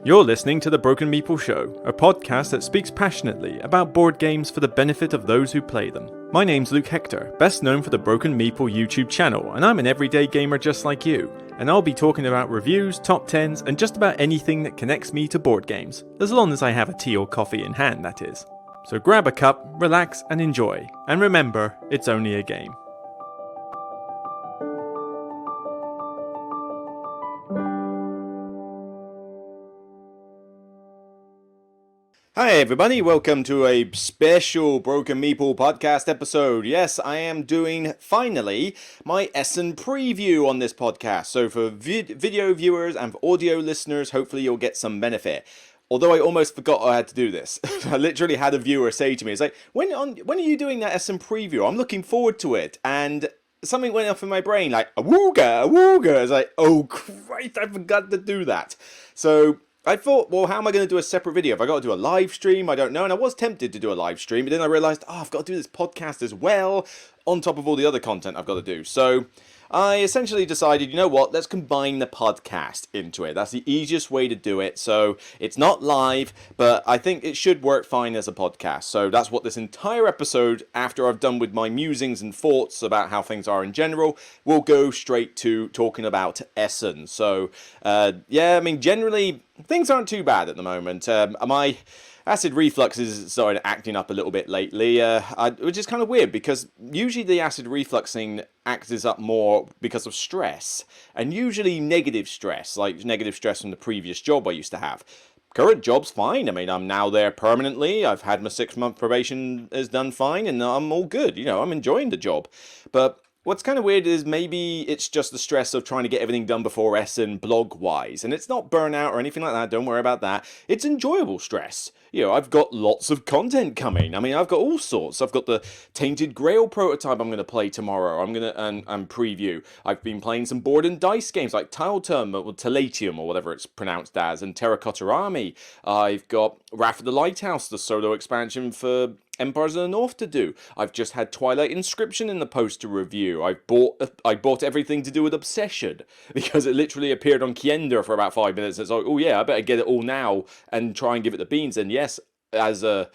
You're listening to The Broken Meeple Show, a podcast that speaks passionately about board games for the benefit of those who play them. My name's Luke Hector, best known for the Broken Meeple YouTube channel, and I'm an everyday gamer just like you. And I'll be talking about reviews, top 10s, and just about anything that connects me to board games, as long as I have a tea or coffee in hand, that is. So grab a cup, relax, and enjoy. And remember, it's only a game. Hi everybody, welcome to a special Broken Meeple podcast episode. Yes, I am doing, finally, my Essen preview on this podcast. So for video viewers and for audio listeners, hopefully you'll get some benefit. Although I almost forgot I had to do this. I literally had a viewer say to me, it's like, when are you doing that Essen preview? I'm looking forward to it. And something went off in my brain, like, awooga. It's like, oh Christ, I forgot to do that. So I thought, well, how am I going to do a separate video? If I got to do a live stream, I don't know. And I was tempted to do a live stream, but then I realized, I've got to do this podcast as well, on top of all the other content I've got to do. So I essentially decided, you know what, let's combine the podcast into it. That's the easiest way to do it. So it's not live, but I think it should work fine as a podcast. So that's what this entire episode, after I've done with my musings and thoughts about how things are in general, will go straight to talking about Essen. So, yeah, I mean, generally, things aren't too bad at the moment. My acid reflux is started acting up a little bit lately, which is kind of weird because usually the acid reflux thing acts up more because of stress, and usually negative stress, like negative stress from the previous job I used to have. Current job's fine. I mean, I'm now there permanently. I've had my 6-month probation is done fine, and I'm all good. You know, I'm enjoying the job. But what's kind of weird is maybe it's just the stress of trying to get everything done before Essen blog-wise. And it's not burnout or anything like that, don't worry about that. It's enjoyable stress. You know, I've got lots of content coming. I mean, I've got all sorts. I've got the Tainted Grail prototype I'm going to play tomorrow. I'm going to and preview. I've been playing some board and dice games like Tabletop or Tabletop or whatever it's pronounced as, and Terracotta Army. I've got Wrath of the Lighthouse, the solo expansion for Empires of the North to do. I've just had Twilight Inscription in the post to review. I bought everything to do with Obsession because it literally appeared on Kiender for about 5 minutes. It's like, oh yeah, I better get it all now and try and give it the beans. And yes, as a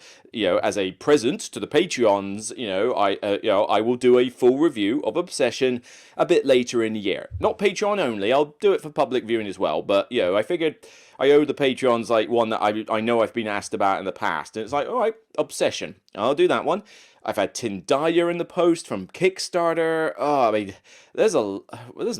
present to the Patreons, I will do a full review of Obsession a bit later in the year. Not Patreon only. I'll do it for public viewing as well. But I figured I owe the Patreons like one that I know I've been asked about in the past, and it's like, all right, Obsession. I'll do that one. I've had Tindalia in the post from Kickstarter. Oh, I mean, there's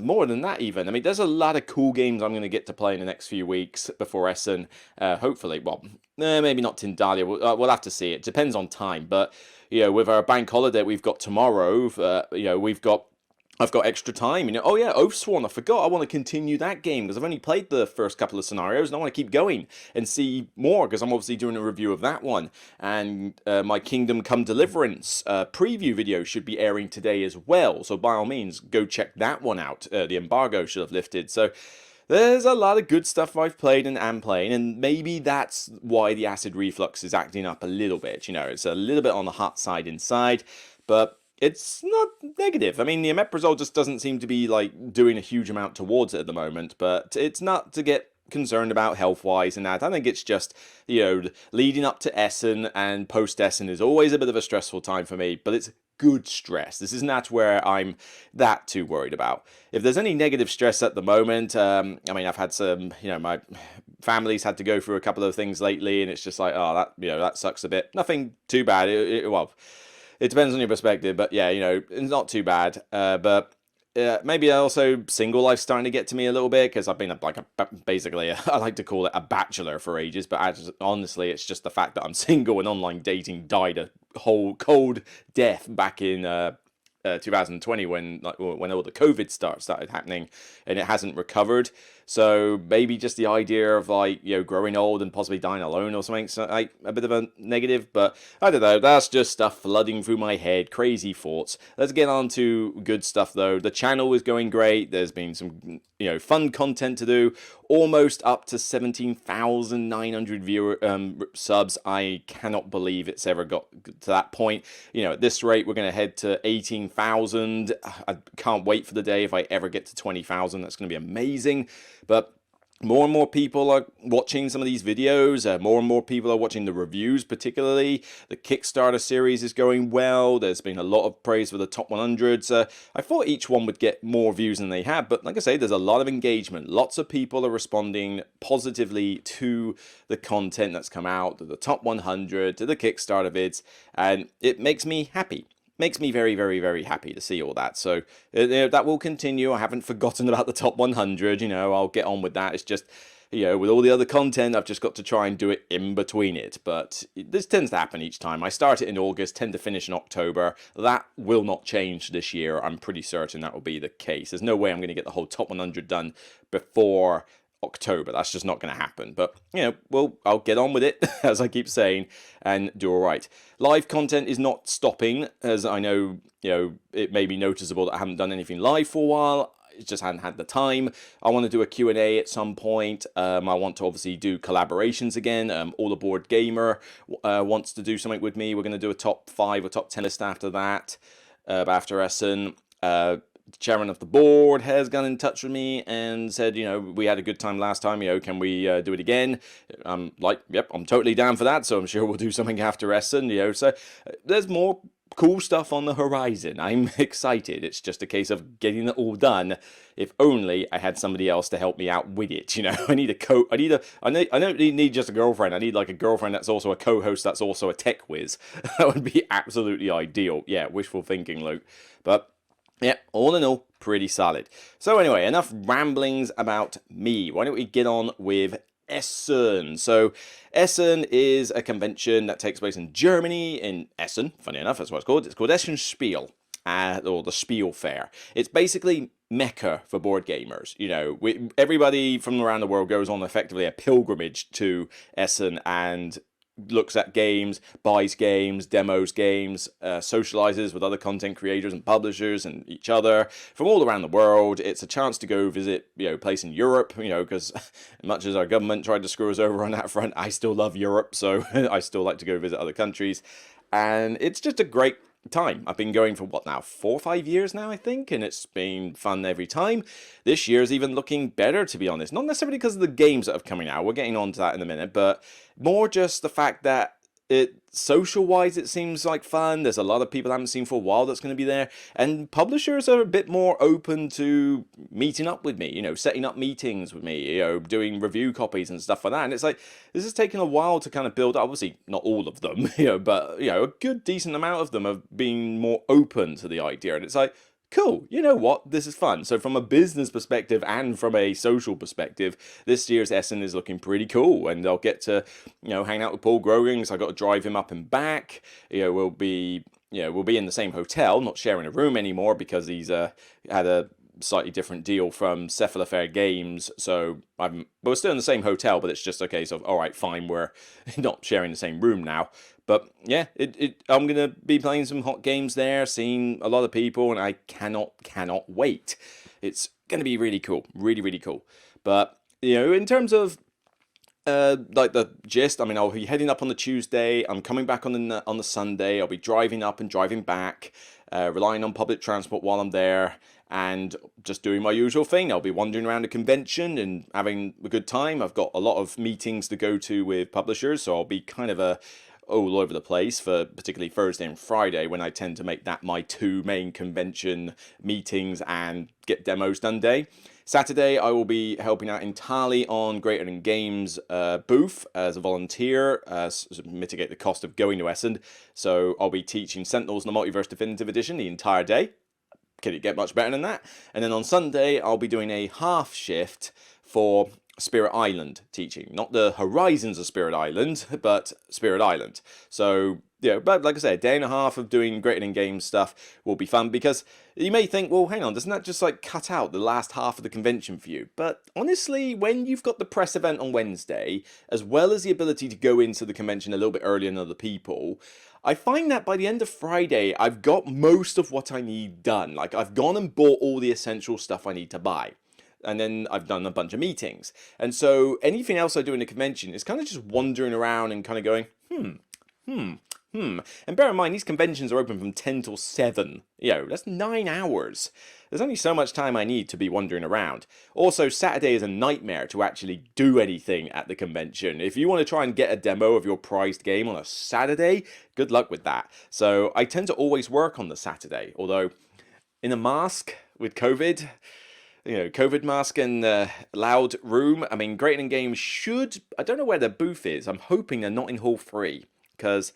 more than that even. I mean, there's a lot of cool games I'm going to get to play in the next few weeks before Essen. Hopefully, well, maybe not Tindalia. We'll have to see. It depends on time. But with our bank holiday we've got tomorrow, I've got extra time. Oh yeah, Oathsworn, I forgot. I want to continue that game because I've only played the first couple of scenarios and I want to keep going and see more because I'm obviously doing a review of that one. And my Kingdom Come Deliverance preview video should be airing today as well. So by all means, go check that one out. The embargo should have lifted. So there's a lot of good stuff I've played and am playing, and maybe that's why the acid reflux is acting up a little bit. It's a little bit on the hot side inside, but it's not negative. I mean, the omeprazole just doesn't seem to be like doing a huge amount towards it at the moment, but it's not to get concerned about health-wise and that. I think it's just, leading up to Essen and post-Essen is always a bit of a stressful time for me, but it's good stress. This is not where I'm that too worried about. If there's any negative stress at the moment, I mean, I've had some, my family's had to go through a couple of things lately, and it's just like, oh, that sucks a bit. Nothing too bad. It depends on your perspective, but yeah, it's not too bad. But maybe also single life's starting to get to me a little bit because I've been I like to call it a batchelor for ages, but honestly, it's just the fact that I'm single and online dating died a whole cold death back in 2020 when all the COVID started happening, and it hasn't recovered. So maybe just the idea of growing old and possibly dying alone or something, so like a bit of a negative, but I don't know, that's just stuff flooding through my head, crazy thoughts. Let's get on to good stuff though. The channel is going great. There's been some fun content to do, almost up to 17,900 subs. I cannot believe it's ever got to that point. At this rate we're going to head to 18,000. I can't wait for the day if I ever get to 20,000. That's going to be amazing. But more and more people are watching some of these videos. More and more people are watching the reviews, particularly. The Kickstarter series is going well. There's been a lot of praise for the top 100s. I thought each one would get more views than they have, but like I say, there's a lot of engagement. Lots of people are responding positively to the content that's come out, to the top 100, to the Kickstarter vids, and it makes me happy. Makes me very, very, very happy to see all that. So that will continue. I haven't forgotten about the top 100. I'll get on with that. It's just, with all the other content, I've just got to try and do it in between it. But this tends to happen each time. I start it in August, tend to finish in October. That will not change this year. I'm pretty certain that will be the case. There's no way I'm going to get the whole top 100 done before October. That's just not going to happen. But, I'll get on with it, as I keep saying, and do all right. Live content is not stopping, as I know, it may be noticeable that I haven't done anything live for a while. I just hadn't had the time. I want to do a Q&A at some point. I want to obviously do collaborations again. All Aboard Gamer wants to do something with me. We're going to do a top 5 or top 10 list after that, after Essen. Chairman of the board has gone in touch with me and said, we had a good time last time, can we do it again? I'm like, yep, I'm totally down for that, so I'm sure we'll do something after Essen, so there's more cool stuff on the horizon. I'm excited. It's just a case of getting it all done. If only I had somebody else to help me out with it, I need I don't need just a girlfriend. I need like a girlfriend that's also a co-host, that's also a tech whiz. That would be absolutely ideal. Yeah, wishful thinking, Luke. But yeah, all in all, pretty solid. So anyway, enough ramblings about me. Why don't we get on with Essen? So Essen is a convention that takes place in Germany, in Essen. Funny enough, that's what it's called. It's called Essen Spiel, or the Spiel Fair. It's basically Mecca for board gamers. Everybody from around the world goes on effectively a pilgrimage to Essen and looks at games, buys games, demos games, socializes with other content creators and publishers and each other from all around the world. It's a chance to go visit, a place in Europe, because much as our government tried to screw us over on that front, I still love Europe, so I still like to go visit other countries. And it's just a great time. I've been going for 4 or 5 years now, I think, and it's been fun every time. This year's even looking better, to be honest. Not necessarily because of the games that are coming out, we're getting on to that in a minute, but more just the fact that social-wise, it seems like fun. There's a lot of people I haven't seen for a while that's going to be there, and publishers are a bit more open to meeting up with me, setting up meetings with me, doing review copies and stuff like that. And it's like, this has taken a while to kind of build up. Obviously, not all of them, but, a good, decent amount of them have been more open to the idea. And it's like, cool, you know what, this is fun. So from a business perspective and from a social perspective, this year's Essen is looking pretty cool, and I'll get to, hang out with Paul Grogan, because I got to drive him up and back. We'll be in the same hotel, not sharing a room anymore, because he's had a slightly different deal from Cephalofair Games, so we're still in the same hotel, but it's just a case of, all right, fine, we're not sharing the same room now. But yeah, I'm going to be playing some hot games there, seeing a lot of people, and I cannot wait. It's going to be really cool, really, really cool. But, in terms of like the gist, I'll be heading up on the Tuesday. I'm coming back on the Sunday. I'll be driving up and driving back, relying on public transport while I'm there, and just doing my usual thing. I'll be wandering around the convention and having a good time. I've got a lot of meetings to go to with publishers, so I'll be kind of all over the place for particularly Thursday and Friday, when I tend to make that my 2 main convention meetings and get demos done day. Saturday, I will be helping out entirely on Greater Than Games booth as a volunteer, to mitigate the cost of going to Essen. So I'll be teaching Sentinels and the Multiverse Definitive Edition the entire day. Can it get much better than that? And then on Sunday, I'll be doing a half shift for Spirit Island teaching. Not the Horizons of Spirit Island, but Spirit Island. So, but like I said, a day and a half of doing Greater Than Games stuff will be fun, because you may think, well, hang on, doesn't that just cut out the last half of the convention for you? But honestly, when you've got the press event on Wednesday, as well as the ability to go into the convention a little bit earlier than other people, I find that by the end of Friday, I've got most of what I need done. I've gone and bought all the essential stuff I need to buy. And then I've done a bunch of meetings. And so anything else I do in the convention is kind of just wandering around and kind of going, And bear in mind, these conventions are open from 10 till 7. That's 9 hours. There's only so much time I need to be wandering around. Also, Saturday is a nightmare to actually do anything at the convention. If you want to try and get a demo of your prized game on a Saturday, good luck with that. So I tend to always work on the Saturday, although in a mask with COVID, COVID mask and loud room. I mean, Great Games should. I don't know where their booth is. I'm hoping they're not in Hall 3, because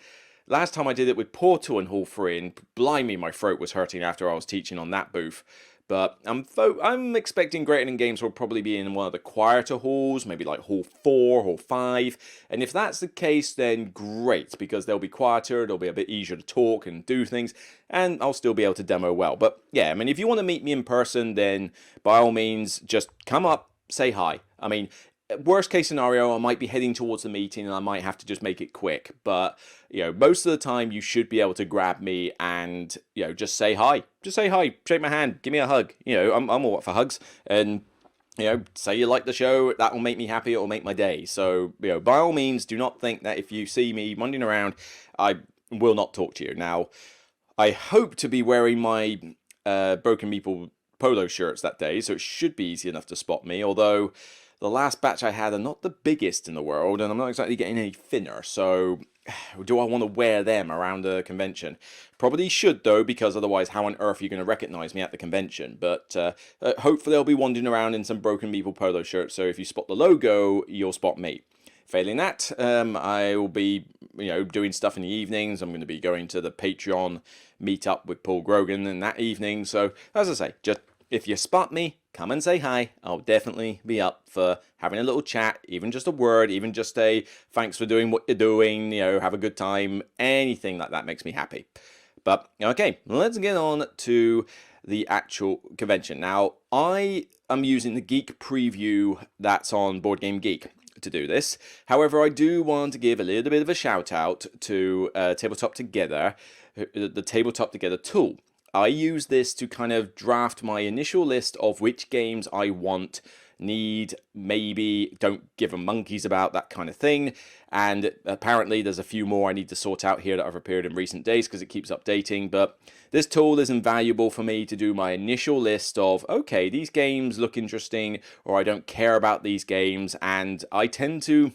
last time I did it with Portal in Hall 3, and blimey, my throat was hurting after I was teaching on that booth. But I'm expecting Great Games will probably be in one of the quieter halls, maybe like Hall 4, Hall 5. And if that's the case, then great, because they'll be quieter, it'll be a bit easier to talk and do things, and I'll still be able to demo well. But yeah, I mean, if you want to meet me in person, then by all means, just come up, say hi. I mean, worst case scenario, I might be heading towards the meeting and I might have to just make it quick. But, most of the time you should be able to grab me and, just say hi. Just say hi, shake my hand, give me a hug. I'm all up for hugs. And, say you like the show, that will make me happy, it will make my day. So, by all means, do not think that if you see me wandering around, I will not talk to you. Now, I hope to be wearing my Broken Meeple polo shirts that day, so it should be easy enough to spot me, although the last batch I had are not the biggest in the world, and I'm not exactly getting any thinner, so do I want to wear them around the convention? Probably should, though, because otherwise how on earth are you going to recognise me at the convention? But hopefully I'll be wandering around in some Broken Meeple polo shirts, so if you spot the logo, you'll spot me. Failing that, I will be, doing stuff in the evenings. I'm going to be going to the Patreon meetup with Paul Grogan in that evening, so as I say, just if you spot me, come and say hi. I'll definitely be up for having a little chat, even just a word, even just a thanks for doing what you're doing, have a good time. Anything like that makes me happy. But okay, let's get on to the actual convention. Now, I am using the Geek preview that's on Board Game Geek to do this. However, I do want to give a little bit of a shout out to Tabletop Together, the Tabletop Together tool. I use this to kind of draft my initial list of which games I want, need, maybe, don't give a monkeys about, that kind of thing. And apparently there's a few more I need to sort out here that have appeared in recent days because it keeps updating. But this tool is invaluable for me to do my initial list of, okay, these games look interesting, or I don't care about these games. And I tend to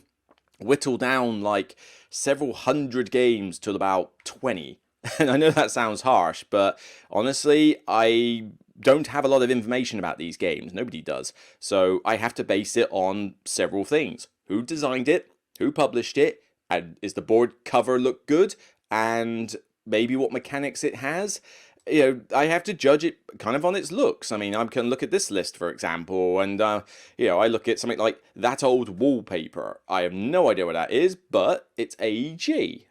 whittle down like several hundred games to about 20. And I know that sounds harsh, but honestly, I don't have a lot of information about these games. Nobody does. So I have to base it on several things. Who designed it? Who published it? And is the board cover look good? And maybe what mechanics it has? I have to judge it kind of on its looks. I mean, I can look at this list, for example, and, I look at something like That Old Wallpaper. I have no idea what that is, but it's AEG.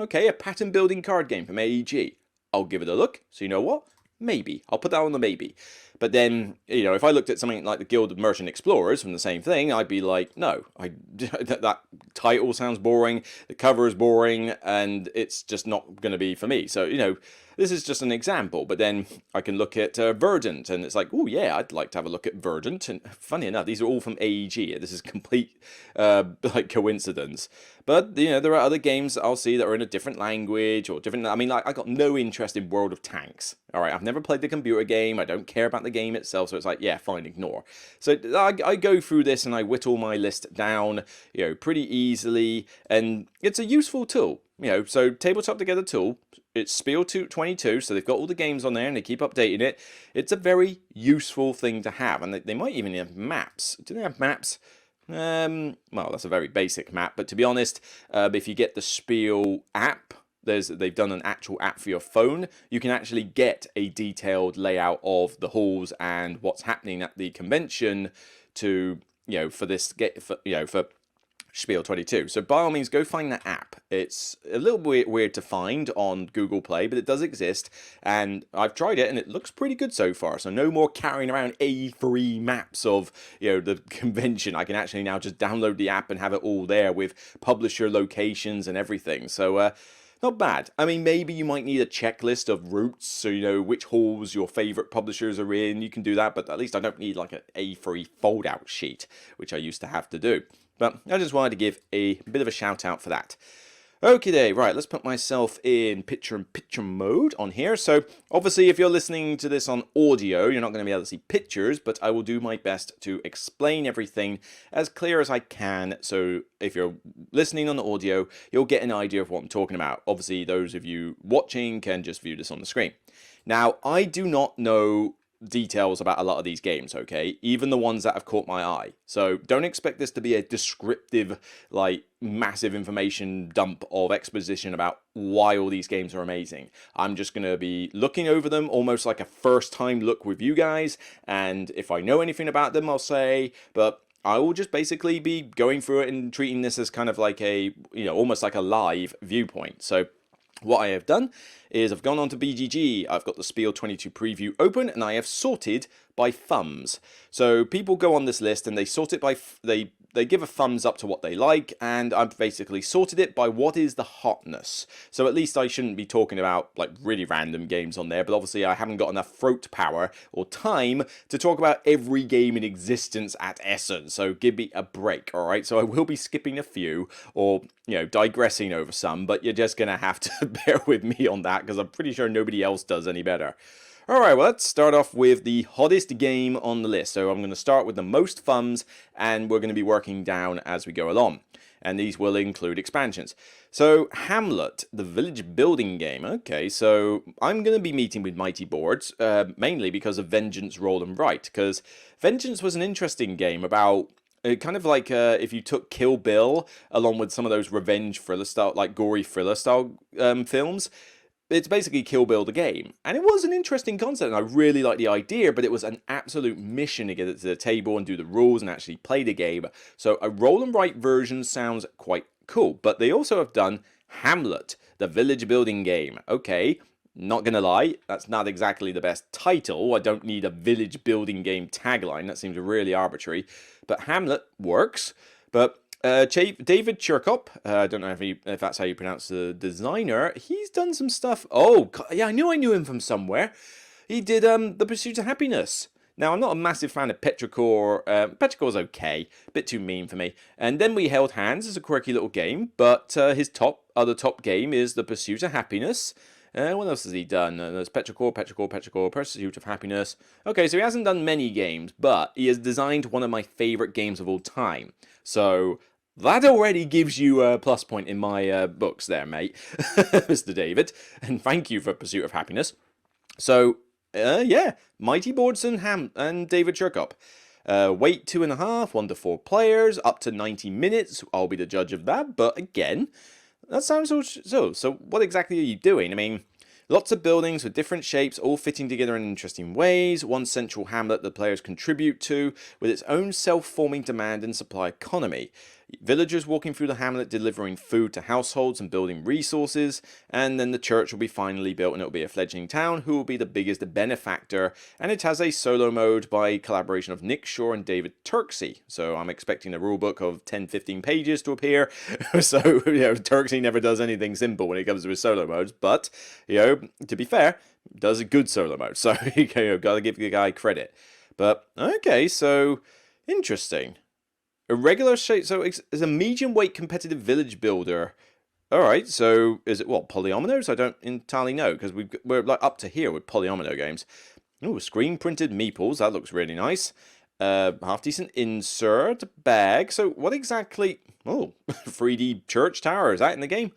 Okay, a pattern building card game from AEG. I'll give it a look. So you know what? Maybe. I'll put that on the maybe. But then, if I looked at something like the Guild of Merchant Explorers from the same thing, I'd be like, no, that title sounds boring, the cover is boring, and it's just not going to be for me. So, this is just an example. But then I can look at Verdant, and it's like, oh yeah, I'd like to have a look at Verdant. And funny enough, these are all from AEG. This is complete coincidence. But, there are other games that I'll see that are in a different language or different. I mean, like, I got no interest in World of Tanks. All right, I've never played the computer game. I don't care about the game itself. So it's like, yeah, fine, ignore. So I go through this and I whittle my list down, pretty easily. And it's a useful tool. So Tabletop Together tool. It's Spiel 22, so they've got all the games on there and they keep updating it. It's a very useful thing to have. And they might even have maps. Do they have maps? Well, that's a very basic map, but to be honest, if you get the Spiel app, they've done an actual app for your phone. You can actually get a detailed layout of the halls and what's happening at the convention to, for this for Spiel 22. So by all means, go find that app. It's a little bit weird to find on Google Play, but it does exist, and I've tried it, and it looks pretty good so far. So no more carrying around A3 maps of, the convention. I can actually now just download the app and have it all there with publisher locations and everything. So, not bad. I mean, maybe you might need a checklist of routes, so which halls your favorite publishers are in. You can do that, but at least I don't need like an A3 fold-out sheet, which I used to have to do. But I just wanted to give a bit of a shout out for that. Okay, right, let's put myself in picture-in-picture mode on here. So, obviously, if you're listening to this on audio, you're not going to be able to see pictures, but I will do my best to explain everything as clear as I can. So, if you're listening on the audio, you'll get an idea of what I'm talking about. Obviously, those of you watching can just view this on the screen. Now, I do not know details about a lot of these games, okay? Even the ones that have caught my eye. So don't expect this to be a descriptive, like, massive information dump of exposition about why all these games are amazing. I'm just going to be looking over them almost like a first time look with you guys, and if I know anything about them, I'll say, but I will just basically be going through it and treating this as kind of like a, almost like a live viewpoint. So what I have done is I've gone on to BGG, I've got the Spiel 22 preview open, and I have sorted by thumbs. So people go on this list and they sort it by, they give a thumbs up to what they like, and I've basically sorted it by what is the hotness. So at least I shouldn't be talking about like really random games on there, but obviously I haven't got enough throat power or time to talk about every game in existence at Essen, so give me a break, alright? So I will be skipping a few, or, digressing over some, but you're just going to have to bear with me on that, because I'm pretty sure nobody else does any better. Alright, well, let's start off with the hottest game on the list. So I'm going to start with the most thumbs, and we're going to be working down as we go along. And these will include expansions. So, Hamlet, the village building game. Okay, so I'm going to be meeting with Mighty Boards, mainly because of Vengeance, Roll and Write. Because Vengeance was an interesting game about kind of like if you took Kill Bill along with some of those revenge thriller style, like gory thriller style films. It's basically Kill Bill the game. And it was an interesting concept, and I really liked the idea, but it was an absolute mission to get it to the table and do the rules and actually play the game. So a roll and write version sounds quite cool. But they also have done Hamlet, the village building game. Okay, not gonna lie, that's not exactly the best title. I don't need a village building game tagline. That seems really arbitrary. But Hamlet works. But David Chirkop, I don't know if that's how you pronounce the designer, he's done some stuff. Oh, yeah, I knew him from somewhere. He did The Pursuit of Happiness. Now, I'm not a massive fan of Petrichor. Petrichor's okay, a bit too mean for me. And Then We Held Hands is a quirky little game, but his other top game is The Pursuit of Happiness. What else has he done? There's Petrichor, Pursuit of Happiness. Okay, so he hasn't done many games, but he has designed one of my favourite games of all time. So that already gives you a plus point in my books there, mate, Mr. David. And thank you for Pursuit of Happiness. So, yeah, Mighty Boards and David Chirkop. Wait 2.5, 1 to 4 players, up to 90 minutes. I'll be the judge of that, but again, that sounds so what exactly are you doing? I mean, lots of buildings with different shapes, all fitting together in interesting ways. One central hamlet the players contribute to, with its own self-forming demand and supply economy. Villagers walking through the hamlet delivering food to households and building resources, and then the church will be finally built and it will be a fledgling town who will be the biggest benefactor, and it has a solo mode by collaboration of Nick Shaw and David Turksey. So I'm expecting a rulebook of 10-15 pages to appear. So, Turksey never does anything simple when it comes to his solo modes, but, to be fair, does a good solo mode, so, gotta give the guy credit. But, okay, so, interesting. A regular shape, so it's a medium weight competitive village builder. Alright, so is it what, polyominoes? I don't entirely know, because we're like up to here with polyomino games. Ooh, screen printed meeples, that looks really nice. Half decent insert, bag. So what exactly, 3D church tower, is that in the game?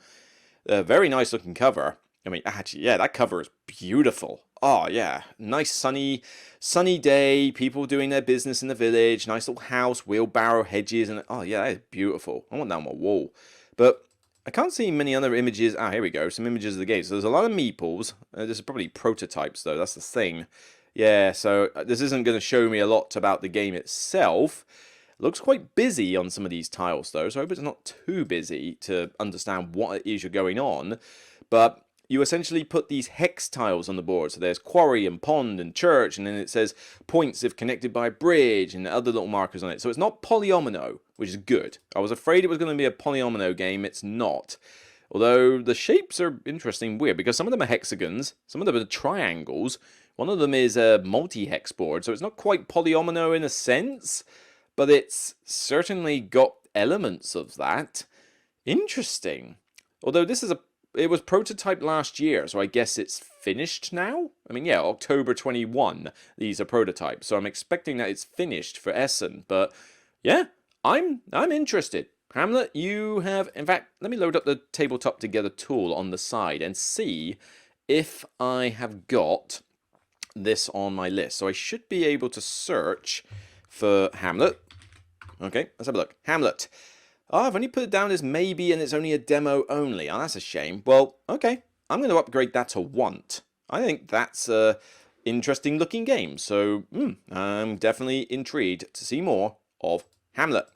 Very nice looking cover. I mean, actually, yeah, that cover is beautiful. Oh, yeah. Nice sunny day, people doing their business in the village, nice little house, wheelbarrow hedges, and oh, yeah, that is beautiful. I want that on my wall. But I can't see many other images. Ah, here we go. Some images of the game. So there's a lot of meeples. This is probably prototypes, though. That's the thing. Yeah, so this isn't going to show me a lot about the game itself. It looks quite busy on some of these tiles, though, so I hope it's not too busy to understand what it is you're going on. But you essentially put these hex tiles on the board. So there's quarry and pond and church, and then it says points if connected by a bridge and other little markers on it. So it's not polyomino, which is good. I was afraid it was going to be a polyomino game. It's not. Although the shapes are interesting, weird, because some of them are hexagons, some of them are triangles. One of them is a multi-hex board, so it's not quite polyomino in a sense, but it's certainly got elements of that. Interesting. Although it was prototyped last year, so I guess it's finished now? I mean, yeah, October 21, these are prototypes, so I'm expecting that it's finished for Essen, but yeah, I'm interested. Hamlet, you have, in fact, let me load up the Tabletop Together tool on the side and see if I have got this on my list. So I should be able to search for Hamlet. Okay, let's have a look. Hamlet. Oh, I've only put it down as maybe and it's only a demo only. Oh, that's a shame. Well, okay. I'm going to upgrade that to want. I think that's a interesting looking game. So, I'm definitely intrigued to see more of Hamlet.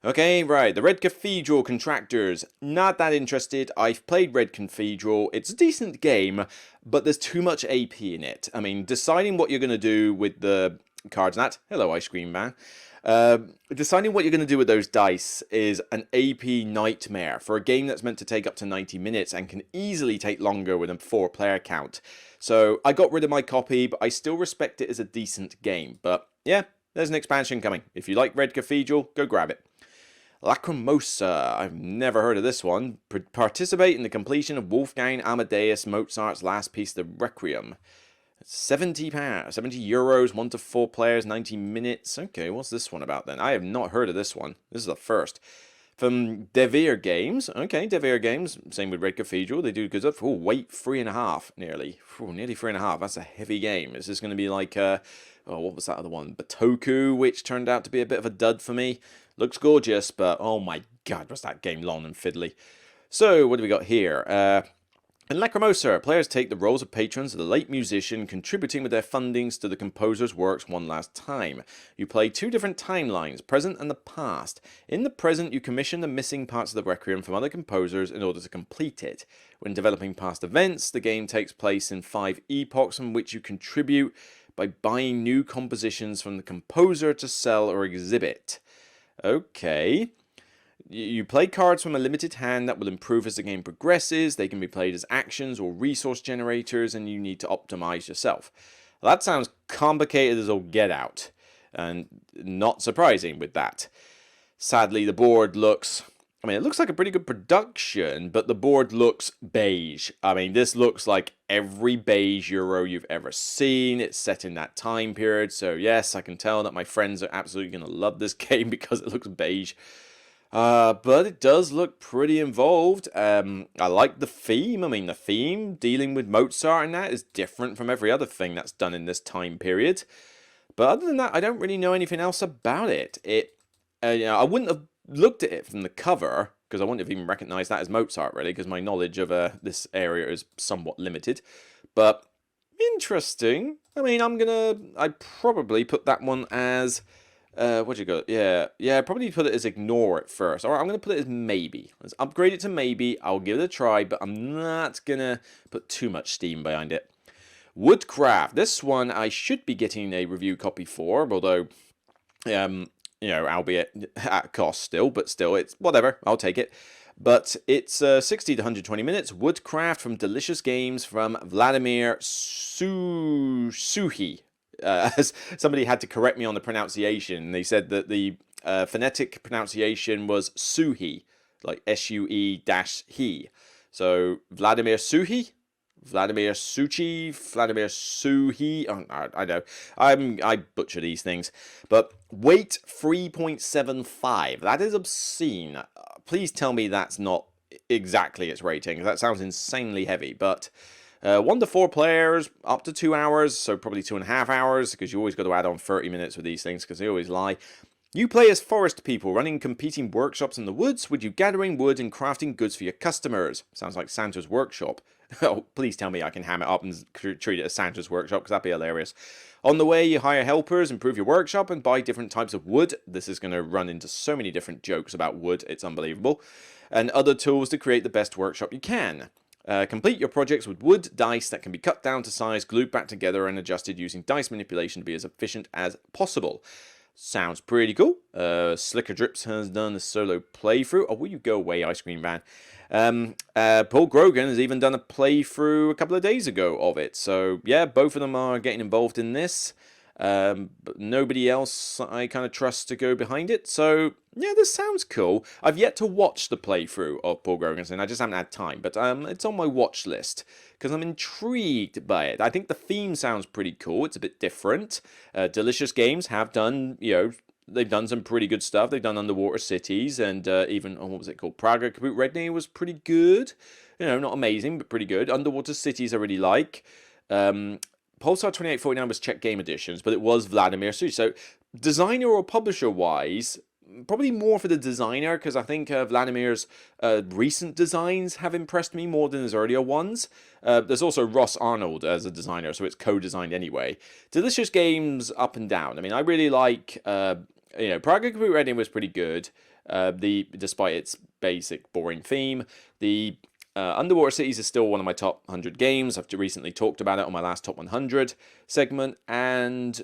Okay, right. The Red Cathedral Contractors. Not that interested. I've played Red Cathedral. It's a decent game, but there's too much AP in it. I mean, deciding what you're going to do with the cards and that. Hello, Ice Cream Man. Deciding what you're going to do with those dice is an AP nightmare for a game that's meant to take up to 90 minutes and can easily take longer with a 4-player count. So I got rid of my copy, but I still respect it as a decent game. But yeah, there's an expansion coming. If you like Red Cathedral, go grab it. Lacrimosa. I've never heard of this one. Participate in the completion of Wolfgang Amadeus Mozart's last piece, the Requiem. £70, €70, 1 to 4 players, 90 minutes. Okay, what's this one about then? I have not heard of this one. This is the first. From Devere Games. Okay, Devere Games. Same with Red Cathedral. They do good stuff. Oh, weight 3.5, nearly. Nearly 3.5. That's a heavy game. Is this going to be like, what was that other one? Batoku, which turned out to be a bit of a dud for me. Looks gorgeous, but oh my god, was that game long and fiddly. So, what do we got here? In Lacrimosa, players take the roles of patrons of the late musician, contributing with their fundings to the composer's works one last time. You play 2 different timelines, present and the past. In the present, you commission the missing parts of the Requiem from other composers in order to complete it. When developing past events, the game takes place in 5 epochs in which you contribute by buying new compositions from the composer to sell or exhibit. Okay. You play cards from a limited hand that will improve as the game progresses. They can be played as actions or resource generators, and you need to optimize yourself. Well, that sounds complicated as all get out, and not surprising with that. Sadly, the board looks... I mean, it looks like a pretty good production, but the board looks beige. I mean, this looks like every beige Euro you've ever seen. It's set in that time period, so yes, I can tell that my friends are absolutely going to love this game because it looks beige. But it does look pretty involved. I like the theme. I mean, the theme dealing with Mozart and that is different from every other thing that's done in this time period. But other than that, I don't really know anything else about it. I wouldn't have looked at it from the cover because I wouldn't have even recognized that as Mozart really, because my knowledge of this area is somewhat limited. But interesting. I mean, I'd probably put that one as... what'd you go? Yeah, probably put it as ignore at first. Alright, I'm going to put it as maybe. Let's upgrade it to maybe. I'll give it a try, but I'm not going to put too much steam behind it. Woodcraft. This one I should be getting a review copy for, although, albeit at cost still, but still, it's whatever. I'll take it. But it's 60 to 120 minutes. Woodcraft from Delicious Games from Vladimir Suhi. Somebody had to correct me on the pronunciation. They said that the phonetic pronunciation was Suhi, like SUE-he. So Vladimir Suhi, Vladimir Suchi, Vladimir Suhi. Oh, I know. I butcher these things. But weight 3.75. That is obscene. Please tell me that's not exactly its rating. That sounds insanely heavy, but... 1 to 4 players, up to 2 hours, so probably 2.5 hours, because you always got to add on 30 minutes with these things, because they always lie. You play as forest people, running competing workshops in the woods, with you gathering wood and crafting goods for your customers. Sounds like Santa's workshop. Oh, please tell me I can ham it up and treat it as Santa's workshop, because that'd be hilarious. On the way, you hire helpers, improve your workshop, and buy different types of wood. This is going to run into so many different jokes about wood, it's unbelievable. And other tools to create the best workshop you can. Complete your projects with wood dice that can be cut down to size, glued back together, and adjusted using dice manipulation to be as efficient as possible. Sounds pretty cool. Slicker Drips has done a solo playthrough. Oh, will you go away, Ice Cream Man? Paul Grogan has even done a playthrough a couple of days ago of it. So, yeah, both of them are getting involved in this. But nobody else I kind of trust to go behind it. So yeah, this sounds cool. I've yet to watch the playthrough of Paul Groganson. I just haven't had time, but it's on my watch list because I'm intrigued by it. I think the theme sounds pretty cool. It's a bit different. Delicious Games have done, they've done some pretty good stuff. They've done Underwater Cities, and even, what was it called? Praga Kaput Redney was pretty good. Not amazing, but pretty good. Underwater Cities I really like. Pulsar 2849 was Czech Game Editions, but it was Vladimir Such. So designer or publisher-wise, probably more for the designer, because I think Vladimir's recent designs have impressed me more than his earlier ones. There's also Ross Arnold as a designer, so it's co-designed anyway. Delicious Games up and down. I mean, I really like, Praga Kaput Redney was pretty good, despite its basic, boring theme. The Underwater Cities is still one of my top 100 games. I've recently talked about it on my last top 100 segment, and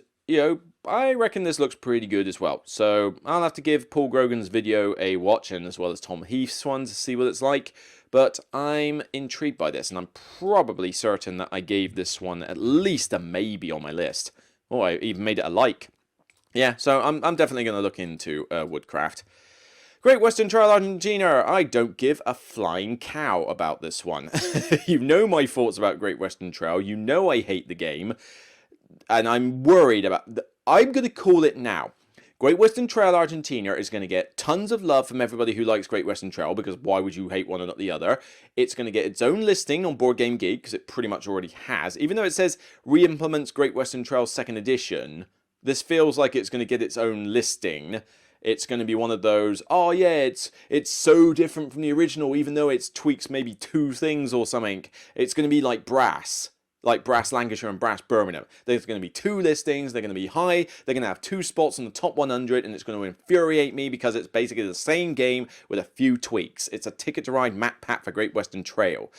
I reckon this looks pretty good as well. So I'll have to give Paul Grogan's video a watch, and as well as Tom Heath's one, to see what it's like. But I'm intrigued by this, and I'm probably certain that I gave this one at least a maybe on my list. Oh, I even made it a like. Yeah, so I'm definitely going to look into Woodcraft. Great Western Trail Argentina. I don't give a flying cow about this one. You know my thoughts about Great Western Trail. You know I hate the game. And I'm worried about... I'm going to call it now. Great Western Trail Argentina is going to get tons of love from everybody who likes Great Western Trail, because why would you hate one and not the other? It's going to get its own listing on Board Game Geek, because it pretty much already has. Even though it says re-implements Great Western Trail 2nd edition, this feels like it's going to get its own listing. It's going to be one of those, oh yeah, it's so different from the original, even though it tweaks maybe 2 things or something. It's going to be like Brass Lancashire and Brass Birmingham. There's going to be 2 listings, they're going to be high, they're going to have 2 spots in the top 100, and it's going to infuriate me because it's basically the same game with a few tweaks. It's a Ticket to Ride map pack for Great Western Trail.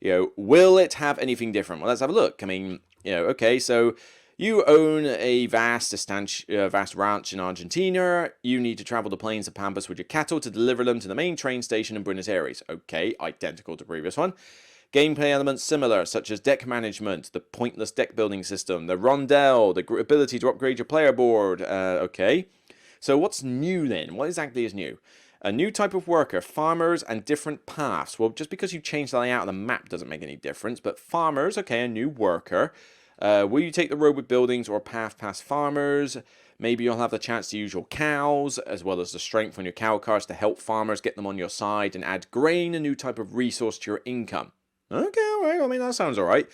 Will it have anything different? Well, let's have a look. I mean, okay, so... You own a vast ranch in Argentina. You need to travel the plains of Pampas with your cattle to deliver them to the main train station in Buenos Aires. Okay, identical to the previous one. Gameplay elements similar, such as deck management, the pointless deck building system, the rondelle, the ability to upgrade your player board. Okay. So what's new then? What exactly is new? A new type of worker, farmers, and different paths. Well, just because you change the layout of the map doesn't make any difference, but farmers, okay, a new worker. Will you take the road with buildings or path past farmers? Maybe you'll have the chance to use your cows, as well as the strength on your cow cars to help farmers get them on your side and add grain, a new type of resource to your income. Okay, alright, I mean, that sounds alright.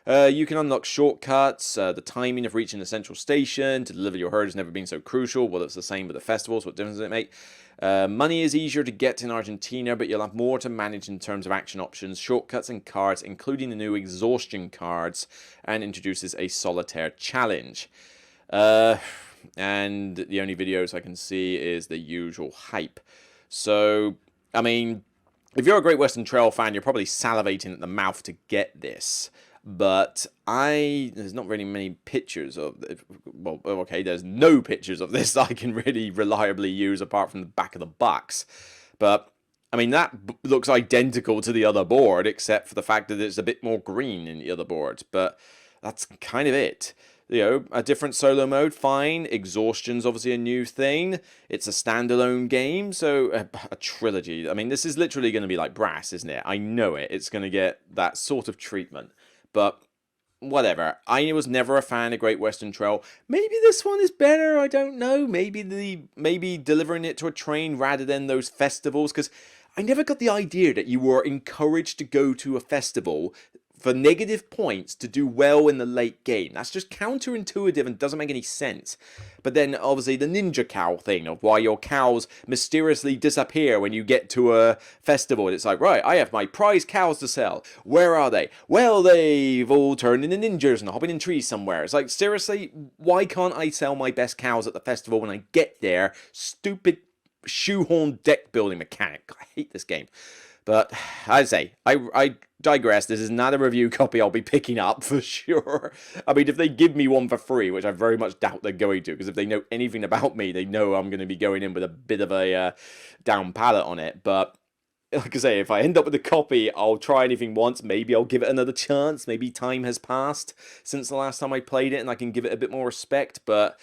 You can unlock shortcuts, the timing of reaching the central station to deliver your herd has never been so crucial. Well, it's the same with the festivals, what difference does it make? Money is easier to get in Argentina, but you'll have more to manage in terms of action options, shortcuts, and cards, including the new exhaustion cards, and introduces a solitaire challenge. And the only videos I can see is the usual hype. So, I mean, if you're a Great Western Trail fan, you're probably salivating at the mouth to get this. But there's not really many pictures of, well, okay, there's no pictures of this I can really reliably use apart from the back of the box. But, I mean, that looks identical to the other board, except for the fact that it's a bit more green in the other board. But that's kind of it. A different solo mode, fine. Exhaustion's obviously a new thing. It's a standalone game, so a trilogy. I mean, this is literally going to be like Brass, isn't it? I know it. It's going to get that sort of treatment. But whatever. I was never a fan of Great Western Trail. Maybe this one is better. I don't know. Maybe delivering it to a train rather than those festivals. Because I never got the idea that you were encouraged to go to a festival for negative points to do well in the late game. That's just counterintuitive and doesn't make any sense. But then, obviously, the ninja cow thing of why your cows mysteriously disappear when you get to a festival. And it's like, right, I have my prize cows to sell. Where are they? Well, they've all turned into ninjas and hopping in trees somewhere. It's like, seriously, why can't I sell my best cows at the festival when I get there? Stupid shoehorn deck building mechanic. I hate this game. But, I'd say, I digress. This is not a review copy I'll be picking up, for sure. I mean, if they give me one for free, which I very much doubt they're going to, because if they know anything about me, they know I'm going to be going in with a bit of a down palate on it. But, like I say, if I end up with a copy, I'll try anything once. Maybe I'll give it another chance. Maybe time has passed since the last time I played it and I can give it a bit more respect. But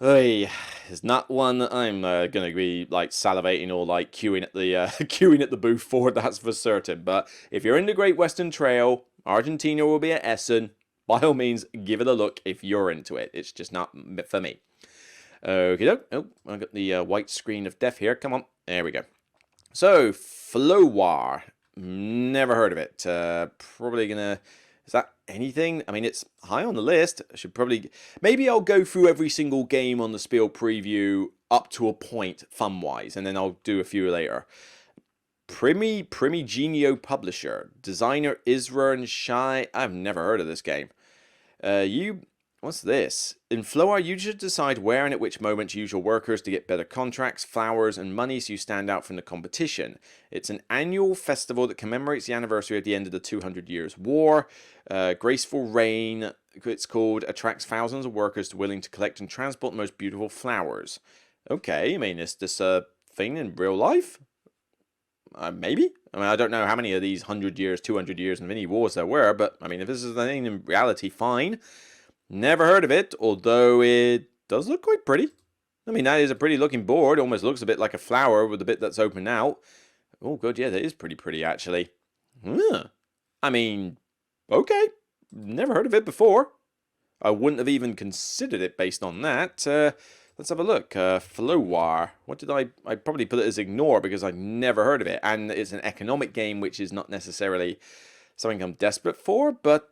hey, it's not one that I'm going to be like salivating or like queuing at the queuing at the booth for. That's for certain. But if you're in the Great Western Trail, Argentina will be at Essen. By all means, give it a look if you're into it. It's just not for me. Okay, oh, I got the white screen of death here. Come on, there we go. So, Flowar. Never heard of it. Probably gonna... Is that anything? I mean, it's high on the list. I should probably... Maybe I'll go through every single game on the Spiel preview up to a point, fun-wise, and then I'll do a few later. Primigenio Publisher. Designer Isra and Shai. I've never heard of this game. What's this? In Flowar, you should decide where and at which moment to use your workers to get better contracts, flowers, and money so you stand out from the competition. It's an annual festival that commemorates the anniversary of the end of the 200 Years' War. Graceful Rain, it's called, attracts thousands of workers willing to collect and transport the most beautiful flowers. Okay, I mean, is this a thing in real life? Maybe. I mean, I don't know how many of these 100 years, 200 years, and many wars there were, but I mean, if this is the thing in reality, fine. Never heard of it, although it does look quite pretty. I mean, that is a pretty looking board. It almost looks a bit like a flower with the bit that's open out. Oh, good, yeah, that is pretty pretty, actually. I mean, okay. Never heard of it before. I wouldn't have even considered it based on that. Let's have a look. Flowar. What did I probably put it as ignore because I never heard of it. And it's an economic game, which is not necessarily something I'm desperate for, but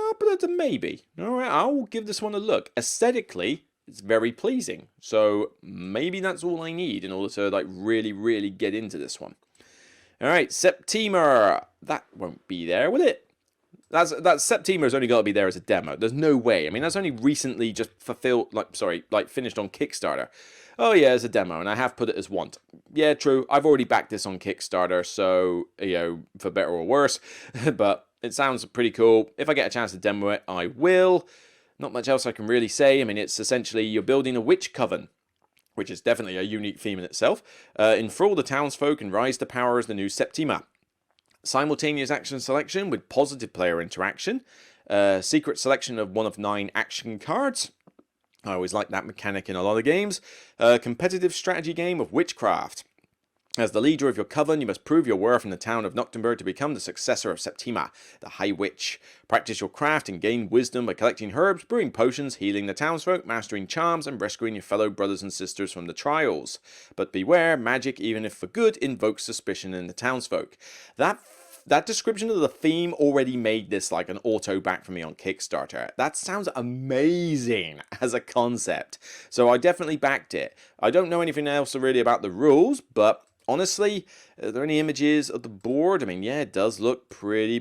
I'll put it to maybe. Alright, I'll give this one a look. Aesthetically, it's very pleasing. So maybe that's all I need in order to like really, really get into this one. Alright, September. That won't be there, will it? That September's only got to be there as a demo. There's no way. I mean, that's only recently just finished on Kickstarter. Oh yeah, as a demo, and I have put it as want. Yeah, true. I've already backed this on Kickstarter, so, you know, for better or worse. But it sounds pretty cool. If I get a chance to demo it, I will. Not much else I can really say. I mean, it's essentially you're building a witch coven, which is definitely a unique theme in itself. Enthrall the townsfolk and rise to power as the new Septima. Simultaneous action selection with positive player interaction. Secret selection of 1 of 9 action cards. I always like that mechanic in a lot of games. Competitive strategy game of witchcraft. As the leader of your coven, you must prove your worth in the town of Noctemberg to become the successor of Septima, the High Witch. Practice your craft and gain wisdom by collecting herbs, brewing potions, healing the townsfolk, mastering charms, and rescuing your fellow brothers and sisters from the trials. But beware, magic, even if for good, invokes suspicion in the townsfolk. That description of the theme already made this like an auto back for me on Kickstarter. That sounds amazing as a concept. So I definitely backed it. I don't know anything else really about the rules, but honestly, are there any images of the board? I mean, yeah, it does look pretty.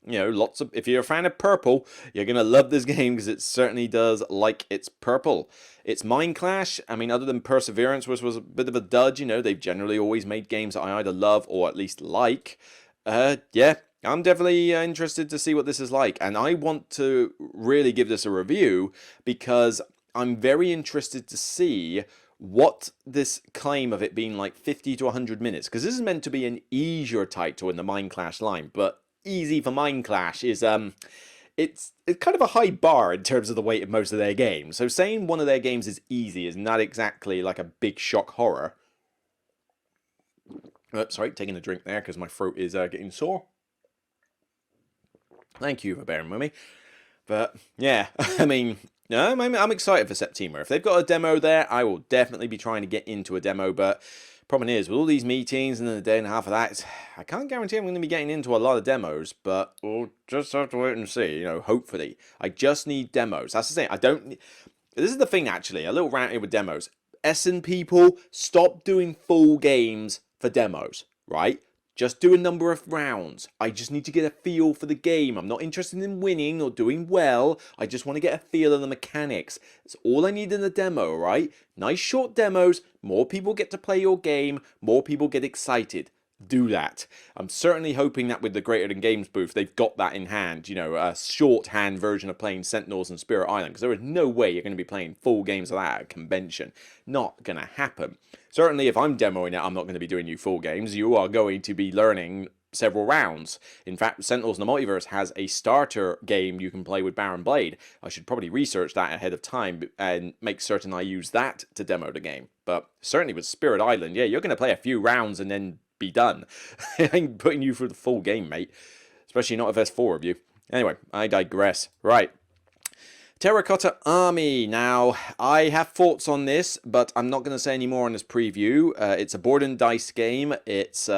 You know, lots of... If you're a fan of purple, you're going to love this game because it certainly does like its purple. It's Mind Clash. I mean, other than Perseverance, which was a bit of a dud, you know, they've generally always made games that I either love or at least like. Yeah, I'm definitely interested to see what this is like. And I want to really give this a review because I'm very interested to see what this claim of it being like 50 to 100 minutes, because this is meant to be an easier title in the Mind Clash line, but easy for Mind Clash is it's kind of a high bar in terms of the weight of most of their games. So saying one of their games is easy is not exactly like a big shock horror. Sorry, taking a drink there because my throat is getting sore. Thank you for bearing with me. But yeah, I mean, no, I'm excited for September. If they've got a demo there, I will definitely be trying to get into a demo. But problem is, with all these meetings and then a day and a half of that, I can't guarantee I'm going to be getting into a lot of demos. But we'll just have to wait and see. You know, hopefully, I just need demos. That's the thing. I don't. This is the thing, actually. A little rant here with demos. Essen people, stop doing full games for demos, right? Just do a number of rounds. I just need to get a feel for the game. I'm not interested in winning or doing well. I just want to get a feel of the mechanics. That's all I need in the demo, right? Nice short demos. More people get to play your game. More people get excited. do that. I'm certainly hoping that with the Greater Than Games booth, they've got that in hand, you know, a shorthand version of playing Sentinels and Spirit Island, because there is no way you're going to be playing full games of that at a convention. Not going to happen. Certainly, if I'm demoing it, I'm not going to be doing you full games. You are going to be learning several rounds. In fact, Sentinels in the Multiverse has a starter game you can play with Baron Blade. I should probably research that ahead of time and make certain I use that to demo the game. But certainly with Spirit Island, yeah, you're going to play a few rounds and then be done. I ain't putting you through the full game, mate. Especially not if there's 4 of you. Anyway, I digress. Right. Terracotta Army. Now, I have thoughts on this, but I'm not going to say any more on this preview. It's a board and dice game. It's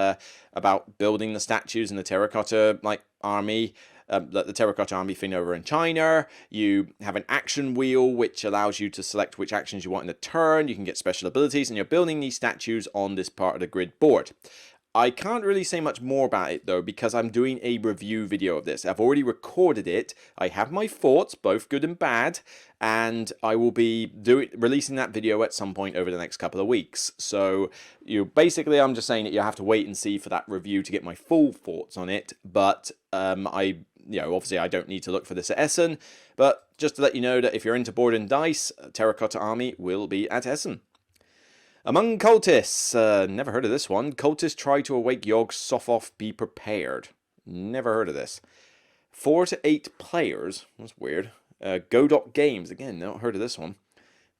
about building the statues in the terracotta army. The terracotta army thing over in China. You have an action wheel which allows you to select which actions you want in a turn. You can get special abilities, and you're building these statues on this part of the grid board. I can't really say much more about it though, because I'm doing a review video of this. I've already recorded it. I have my thoughts, both good and bad, and I will be releasing that video at some point over the next couple of weeks. So I'm just saying that you have to wait and see for that review to get my full thoughts on it. But obviously I don't need to look for this at Essen, but just to let you know that if you're into board and dice, Terracotta Army will be at Essen. Among cultists, never heard of this one. Cultists try to awake Yogg Sothoth, be prepared. Never heard of this. 4 to 8 players. That's weird. Godot Games, again, not heard of this one.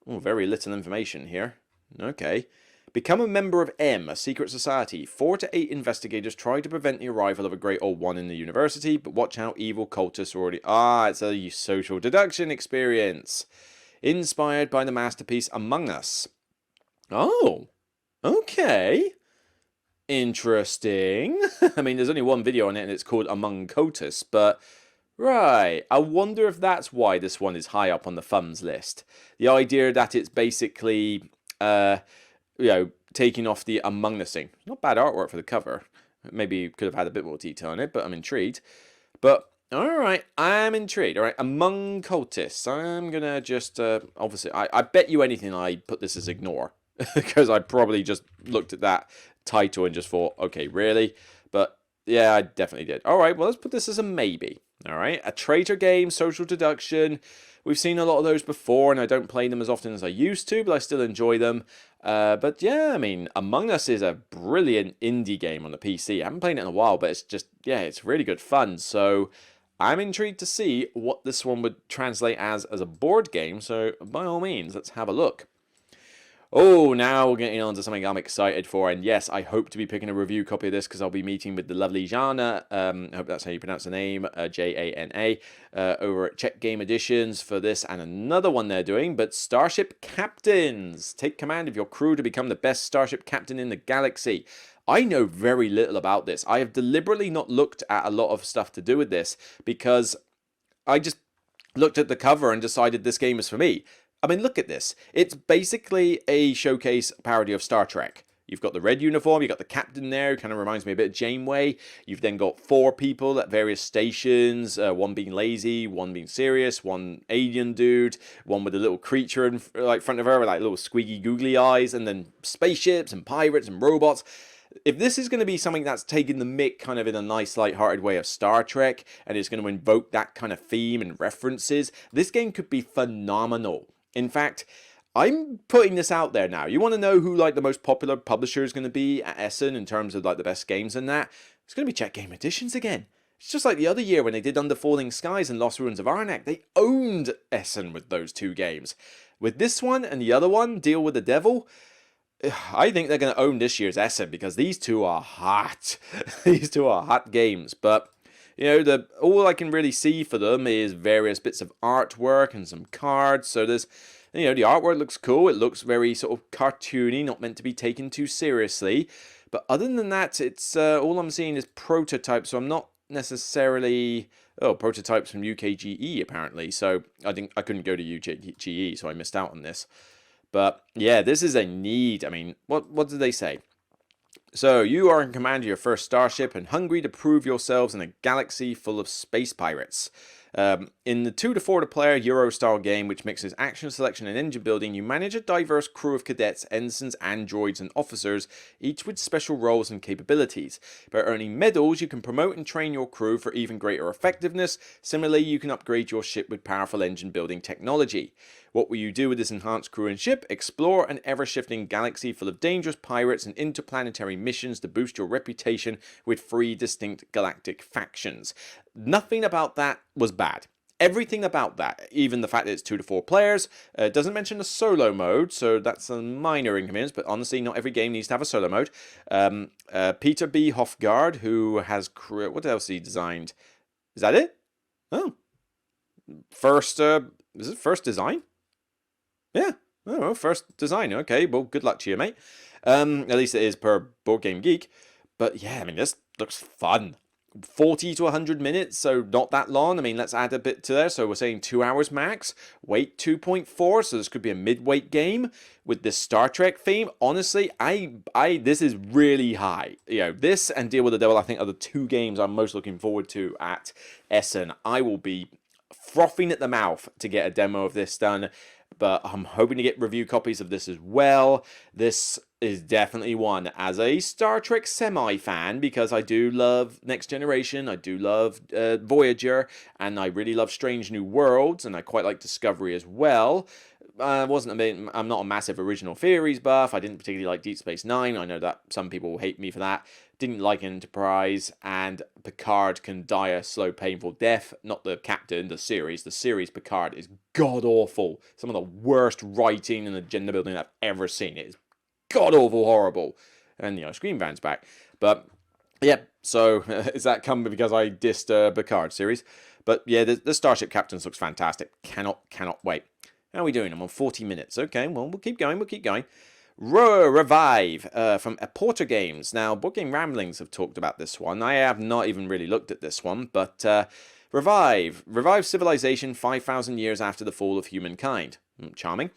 Oh, very little information here. Okay. Become a member of M, a secret society. 4 to 8 investigators try to prevent the arrival of a Great Old One in the university, but watch out, evil cultists are already... it's a social deduction experience. Inspired by the masterpiece Among Us. Oh, okay. Interesting. I mean, there's only one video on it and it's called Among Cultists, but... Right, I wonder if that's why this one is high up on the thumbs list. The idea that it's basically, taking off the Among Us thing. Not bad artwork for the cover. Maybe could have had a bit more detail on it, but I'm intrigued. But, alright, I'm intrigued. Alright, Among Cultists. I'm gonna just, obviously, I bet you anything I put this as ignore. Because I probably just looked at that title and just thought, okay, really? But, yeah, I definitely did. Alright, well, let's put this as a maybe. Alright, a traitor game, social deduction. We've seen a lot of those before, and I don't play them as often as I used to, but I still enjoy them. But yeah, I mean, Among Us is a brilliant indie game on the PC. I haven't played it in a while, but it's just, yeah, it's really good fun. So I'm intrigued to see what this one would translate as a board game. So by all means, let's have a look. Oh, now we're getting on to something I'm excited for, and yes, I hope to be picking a review copy of this because I'll be meeting with the lovely Jana, I hope that's how you pronounce the name, Jana, over at Czech Game Editions for this and another one they're doing, but Starship Captains. Take command of your crew to become the best starship captain in the galaxy. I know very little about this. I have deliberately not looked at a lot of stuff to do with this because I just looked at the cover and decided this game is for me. I mean, look at this. It's basically a showcase parody of Star Trek. You've got the red uniform, you've got the captain there, kind of reminds me a bit of Janeway. You've then got 4 people at various stations, one being lazy, one being serious, one alien dude, one with a little creature in front of her with little squeaky googly eyes, and then spaceships and pirates and robots. If this is going to be something that's taking the mick kind of in a nice light-hearted way of Star Trek, and it's going to invoke that kind of theme and references, this game could be phenomenal. In fact, I'm putting this out there now. You want to know who the most popular publisher is going to be at Essen in terms of the best games and that? It's going to be Czech Game Editions again. It's just like the other year when they did Under Falling Skies and Lost Ruins of Arnak. They owned Essen with those 2 games. With this one and the other one, Deal with the Devil, I think they're going to own this year's Essen because these 2 are hot. These 2 are hot games, but... all I can really see for them is various bits of artwork and some cards. So there's, the artwork looks cool. It looks very sort of cartoony, not meant to be taken too seriously. But other than that, it's all I'm seeing is prototypes. So I'm not necessarily... Oh, prototypes from UKGE apparently. So I think I couldn't go to UKGE, so I missed out on this. But yeah, this is a need. I mean, what did they say? So, you are in command of your first starship and hungry to prove yourselves in a galaxy full of space pirates. In the 2 to 4 to player Euro-style game, which mixes action selection and engine building, you manage a diverse crew of cadets, ensigns, androids, and officers, each with special roles and capabilities. By earning medals, you can promote and train your crew for even greater effectiveness. Similarly, you can upgrade your ship with powerful engine building technology. What will you do with this enhanced crew and ship? Explore an ever-shifting galaxy full of dangerous pirates and interplanetary missions to boost your reputation with 3 distinct galactic factions. Nothing about that was bad. Everything about that, even the fact that it's 2 to 4 players, doesn't mention a solo mode, so that's a minor inconvenience, but honestly, not every game needs to have a solo mode. Peter B. Hofgaard, who has... What else he designed? Is that it? Oh. First... is it first design? Yeah. Oh, first design. Okay, well, good luck to you, mate. At least it is per Board Game Geek. But yeah, I mean, this looks fun. 40 to 100 minutes, so not that long. I mean, let's add a bit to there. So we're saying 2 hours max. Weight 2.4, so this could be a mid-weight game with this Star Trek theme. Honestly, this is really high. You know, this and Deal with the Devil, I think, are the 2 games I'm most looking forward to at Essen. I will be frothing at the mouth to get a demo of this done, but I'm hoping to get review copies of this as well. This is definitely one as a Star Trek semi-fan, because I do love Next Generation, I do love Voyager, and I really love Strange New Worlds, and I quite like Discovery as well. I'm not a massive original theories buff. I didn't particularly like Deep Space Nine. I know that some people will hate me for that. Didn't like Enterprise, and Picard can die a slow, painful death. Not the captain, the series. The series Picard is god-awful. Some of the worst writing and agenda building I've ever seen. It is god-awful horrible. And, you know, Screen Van's back. But, yeah, so is that coming because I dissed Picard series? But, yeah, the Starship Captains looks fantastic. Cannot wait. How are we doing? I'm on 40 minutes. Okay, well, we'll keep going. Revive from Porter Games. Now, Board Game Ramblings have talked about this one. I have not even really looked at this one, but Revive civilization 5,000 years after the fall of humankind. Charming.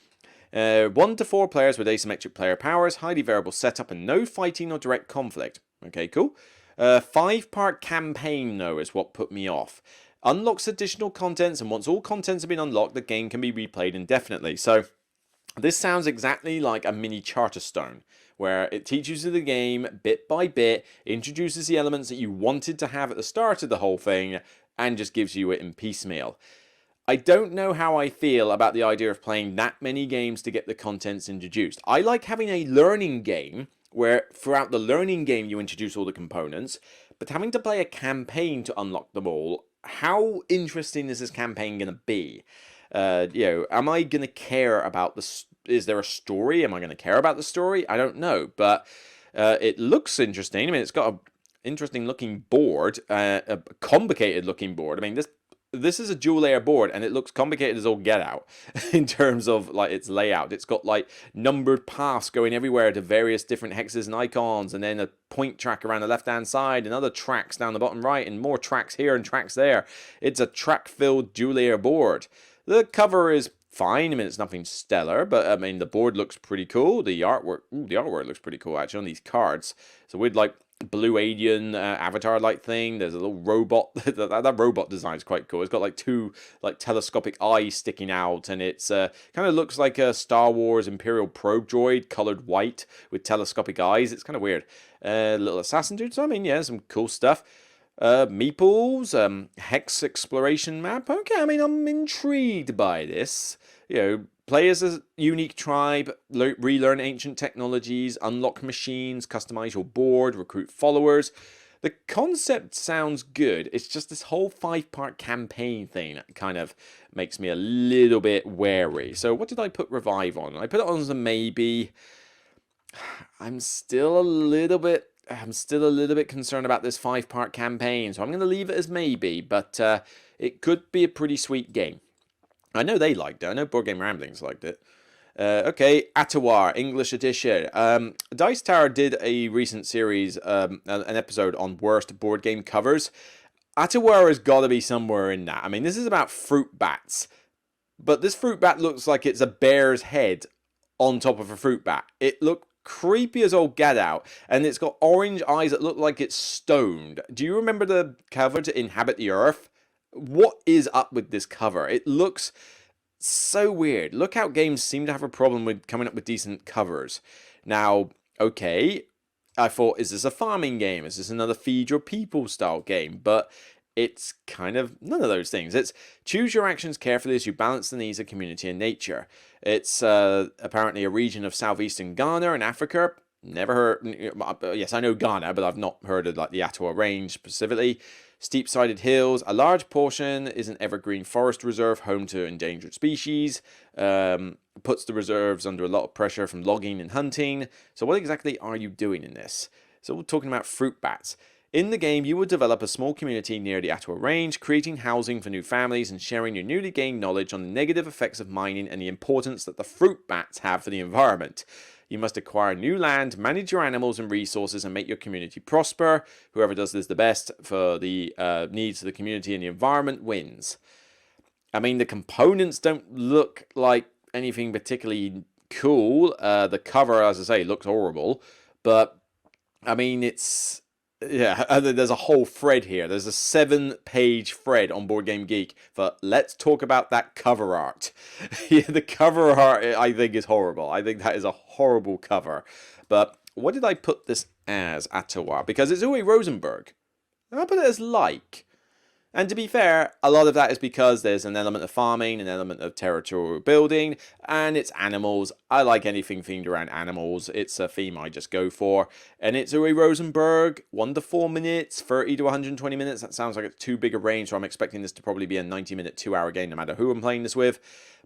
1 to 4 players with asymmetric player powers, highly variable setup, and no fighting or direct conflict. Okay, cool. 5-part campaign, though, is what put me off. Unlocks additional contents, and once all contents have been unlocked, the game can be replayed indefinitely. So, this sounds exactly like a mini Charterstone, where it teaches you the game bit by bit, introduces the elements that you wanted to have at the start of the whole thing, and just gives you it in piecemeal. I don't know how I feel about the idea of playing that many games to get the contents introduced. I like having a learning game, where throughout the learning game you introduce all the components, but having to play a campaign to unlock them all, how interesting is this campaign going to be? Am I going to care about is there a story? Am I going to care about the story? I don't know, but it looks interesting. I mean, it's got an interesting looking board, a complicated looking board. I mean, this is a dual layer board, and it looks complicated as all get out in terms of like its layout. It's got like numbered paths going everywhere to various different hexes and icons, and then a point track around the left hand side, and other tracks down the bottom right, and more tracks here and tracks there. It's a track filled dual layer board. The cover is fine. I mean, it's nothing stellar, but I mean, the board looks pretty cool. The artwork looks pretty cool actually on these cards. So we'd like blue alien avatar-like thing. There's a little robot. that robot design is quite cool. It's got like 2 like telescopic eyes sticking out, and it's kind of looks like a Star Wars Imperial probe droid colored white with telescopic eyes. It's kind of weird. Little assassin dude. So I mean, yeah, some cool stuff. Meeples, hex exploration map. Okay, I mean, I'm intrigued by this. You know, play as a unique tribe, relearn ancient technologies, unlock machines, customize your board, recruit followers. The concept sounds good. It's just this whole 5-part campaign thing that kind of makes me a little bit wary. So what did I put Revive on? I put it on as a maybe. I'm still a little bit concerned about this 5-part campaign, so I'm going to leave it as maybe, but it could be a pretty sweet game. I know they liked it. I know Board Game Ramblings liked it. Okay, Atawar, English edition. Dice Tower did a recent series, an episode on worst board game covers. Atawar has got to be somewhere in that. I mean, this is about fruit bats, but this fruit bat looks like it's a bear's head on top of a fruit bat. It looked creepy as all get out, and it's got orange eyes that look like it's stoned. Do you remember the cover to Inhabit the Earth? what is up with this cover? It looks so weird. Lookout Games seem to have a problem with coming up with decent covers. Now, okay, I thought, is this a farming game? Is this another feed your people style game? But it's kind of none of those things. It's choose your actions carefully as you balance the needs of community and nature. It's apparently a region of southeastern Ghana in Africa. Never heard. Yes, I know Ghana, but I've not heard of like the Atawa Range specifically. Steep-sided hills. A large portion is an evergreen forest reserve home to endangered species. Puts the reserves under a lot of pressure from logging and hunting. So what exactly are you doing in this? So we're talking about fruit bats. In the game, you will develop a small community near the Atawa Range, creating housing for new families and sharing your newly gained knowledge on the negative effects of mining and the importance that the fruit bats have for the environment. You must acquire new land, manage your animals and resources, and make your community prosper. Whoever does this the best for the needs of the community and the environment wins. I mean, the components don't look like anything particularly cool. The cover, as I say, looks horrible. But, I mean, it's... yeah, there's a whole thread here. There's a 7-page thread on Board Game Geek for let's talk about that cover art. Yeah, the cover art, I think, is horrible. I think that is a horrible cover. But what did I put this as, Atawa? Because it's Uwe Rosenberg. I put it as like. And to be fair, a lot of that is because there's an element of farming, an element of territorial building, and it's animals. I like anything themed around animals. It's a theme I just go for. And it's Uwe Rosenberg, 1 to 4 minutes, 30 to 120 minutes. That sounds like it's too big a range, so I'm expecting this to probably be a 90-minute, 2-hour game, no matter who I'm playing this with.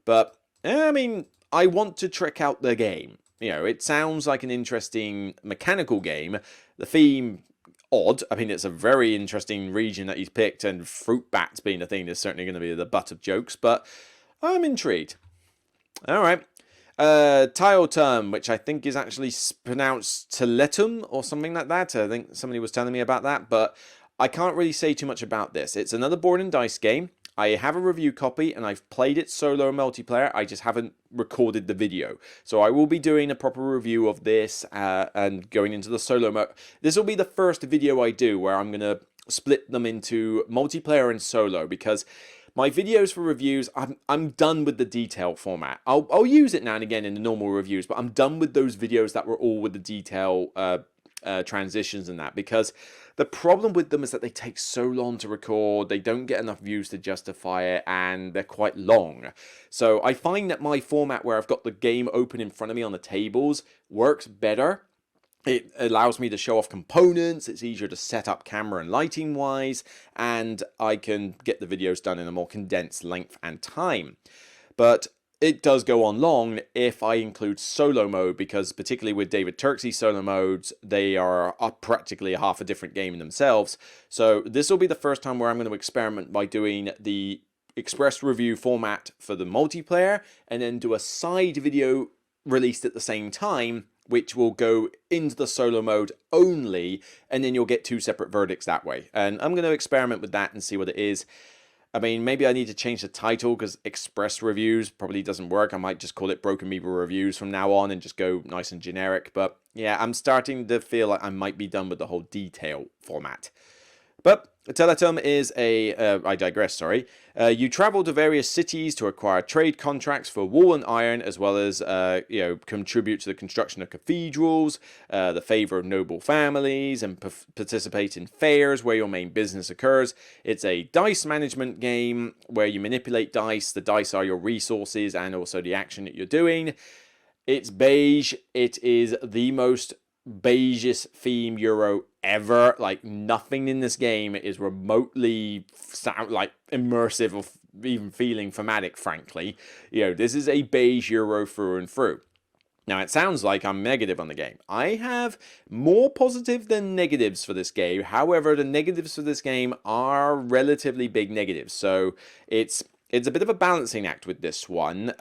But, I mean, I want to trick out the game. You know, it sounds like an interesting mechanical game. The theme... odd. I mean, it's a very interesting region that he's picked, and fruit bats being a thing is certainly going to be the butt of jokes, but I'm intrigued. All right. Tile term, which I think is actually pronounced Teletum or something like that. I think somebody was telling me about that, but I can't really say too much about this. It's another board and dice game. I have a review copy and I've played it solo multiplayer. I just haven't recorded the video. So I will be doing a proper review of this and going into the solo mode. This will be the first video I do where I'm going to split them into multiplayer and solo, because my videos for reviews, I'm done with the detail format. I'll use it now and again in the normal reviews, but I'm done with those videos that were all with the detail transitions and that, because the problem with them is that they take so long to record, they don't get enough views to justify it, and they're quite long. So I find that my format where I've got the game open in front of me on the tables works better. It allows me to show off components, it's easier to set up camera and lighting wise, and I can get the videos done in a more condensed length and time. But it does go on long if I include solo mode, because particularly with David Turksey's solo modes, they are practically half a different game in themselves. So this will be the first time where I'm going to experiment by doing the express review format for the multiplayer, and then do a side video released at the same time, which will go into the solo mode only, and then you'll get 2 separate verdicts that way. And I'm going to experiment with that and see what it is. I mean, maybe I need to change the title, because Express Reviews probably doesn't work. I might just call it Broken Meeple Reviews from now on and just go nice and generic. But yeah, I'm starting to feel like I might be done with the whole detail format. But Teletum is I digress, sorry. You travel to various cities to acquire trade contracts for wool and iron, as well as, contribute to the construction of cathedrals, the favor of noble families, and participate in fairs where your main business occurs. It's a dice management game where you manipulate dice. The dice are your resources and also the action that you're doing. It's beige. It is the most beigest theme Euro ever. Like, nothing in this game is remotely like immersive or even feeling thematic, frankly. You know, this is a beige Euro through and through. Now, it sounds like I'm negative on the game. I have more positive than negatives for this game. However, the negatives for this game are relatively big negatives. So it's a bit of a balancing act with this one.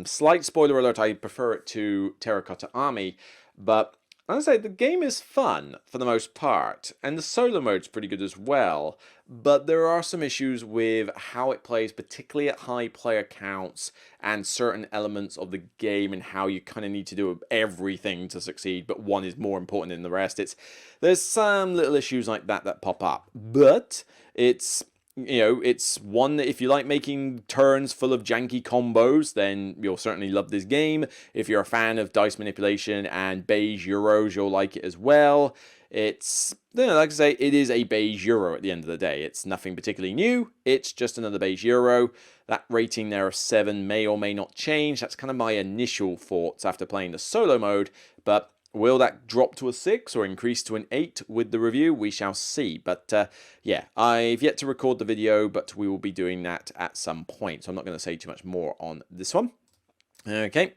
Slight spoiler alert, I prefer it to Terracotta Army, but as I say, the game is fun for the most part, and the solo mode's pretty good as well, but there are some issues with how it plays, particularly at high player counts, and certain elements of the game, and how you kind of need to do everything to succeed, but one is more important than the rest. There's some little issues like that pop up, but it's you know, it's one that if you like making turns full of janky combos, then you'll certainly love this game. If you're a fan of dice manipulation and beige euros, you'll like it as well. It's, you know, like I say, it is a beige euro at the end of the day. It's nothing particularly new. It's just another beige euro. That rating there of 7 may or may not change. That's kind of my initial thoughts after playing the solo mode, but will that drop to a 6 or increase to an 8 with the review? We shall see. But yeah, I've yet to record the video, but we will be doing that at some point. So I'm not going to say too much more on this one. Okay.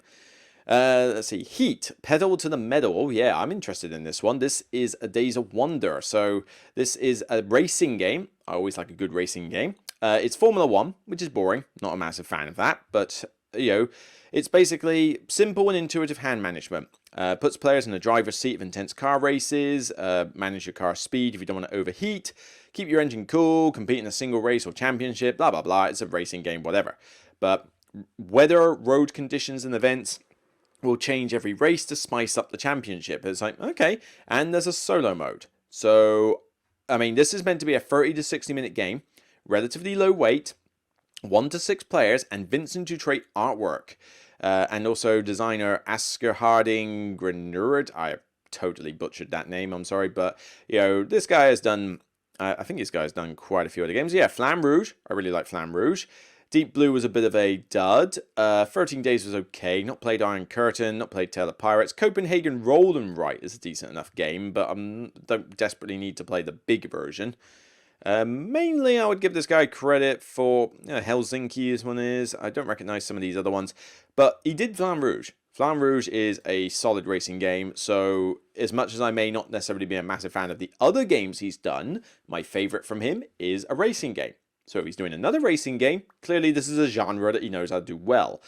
Let's see. Heat. Pedal to the metal. Oh, yeah, I'm interested in this one. This is a Days of Wonder. So this is a racing game. I always like a good racing game. It's Formula 1, which is boring. Not a massive fan of that, but you know, it's basically simple and intuitive hand management. Puts players in the driver's seat of intense car races, manage your car's speed if you don't want to overheat, keep your engine cool, compete in a single race or championship, blah, blah, blah. It's a racing game, whatever. But weather, road conditions, and events will change every race to spice up the championship. It's like, okay, and there's a solo mode. So, I mean, this is meant to be a 30 to 60 minute game, relatively low weight, 1 to 6 players, and Vincent Dutrait artwork. And also designer Asker Harding Grenurd. I totally butchered that name, I'm sorry. But, you know, this guy has done, I think this guy has done quite a few other games. Yeah, Flamme Rouge. I really like Flamme Rouge. Deep Blue was a bit of a dud. 13 Days was okay. Not played Iron Curtain. Not played Tale of Pirates. Copenhagen Roll and Write is a decent enough game, but I don't desperately need to play the big version. Mainly, I would give this guy credit for Helsinki as one is. I don't recognize some of these other ones, but he did Flamme Rouge. Flamme Rouge is a solid racing game, so as much as I may not necessarily be a massive fan of the other games he's done, my favorite from him is a racing game. So if he's doing another racing game, clearly this is a genre that he knows how to do well.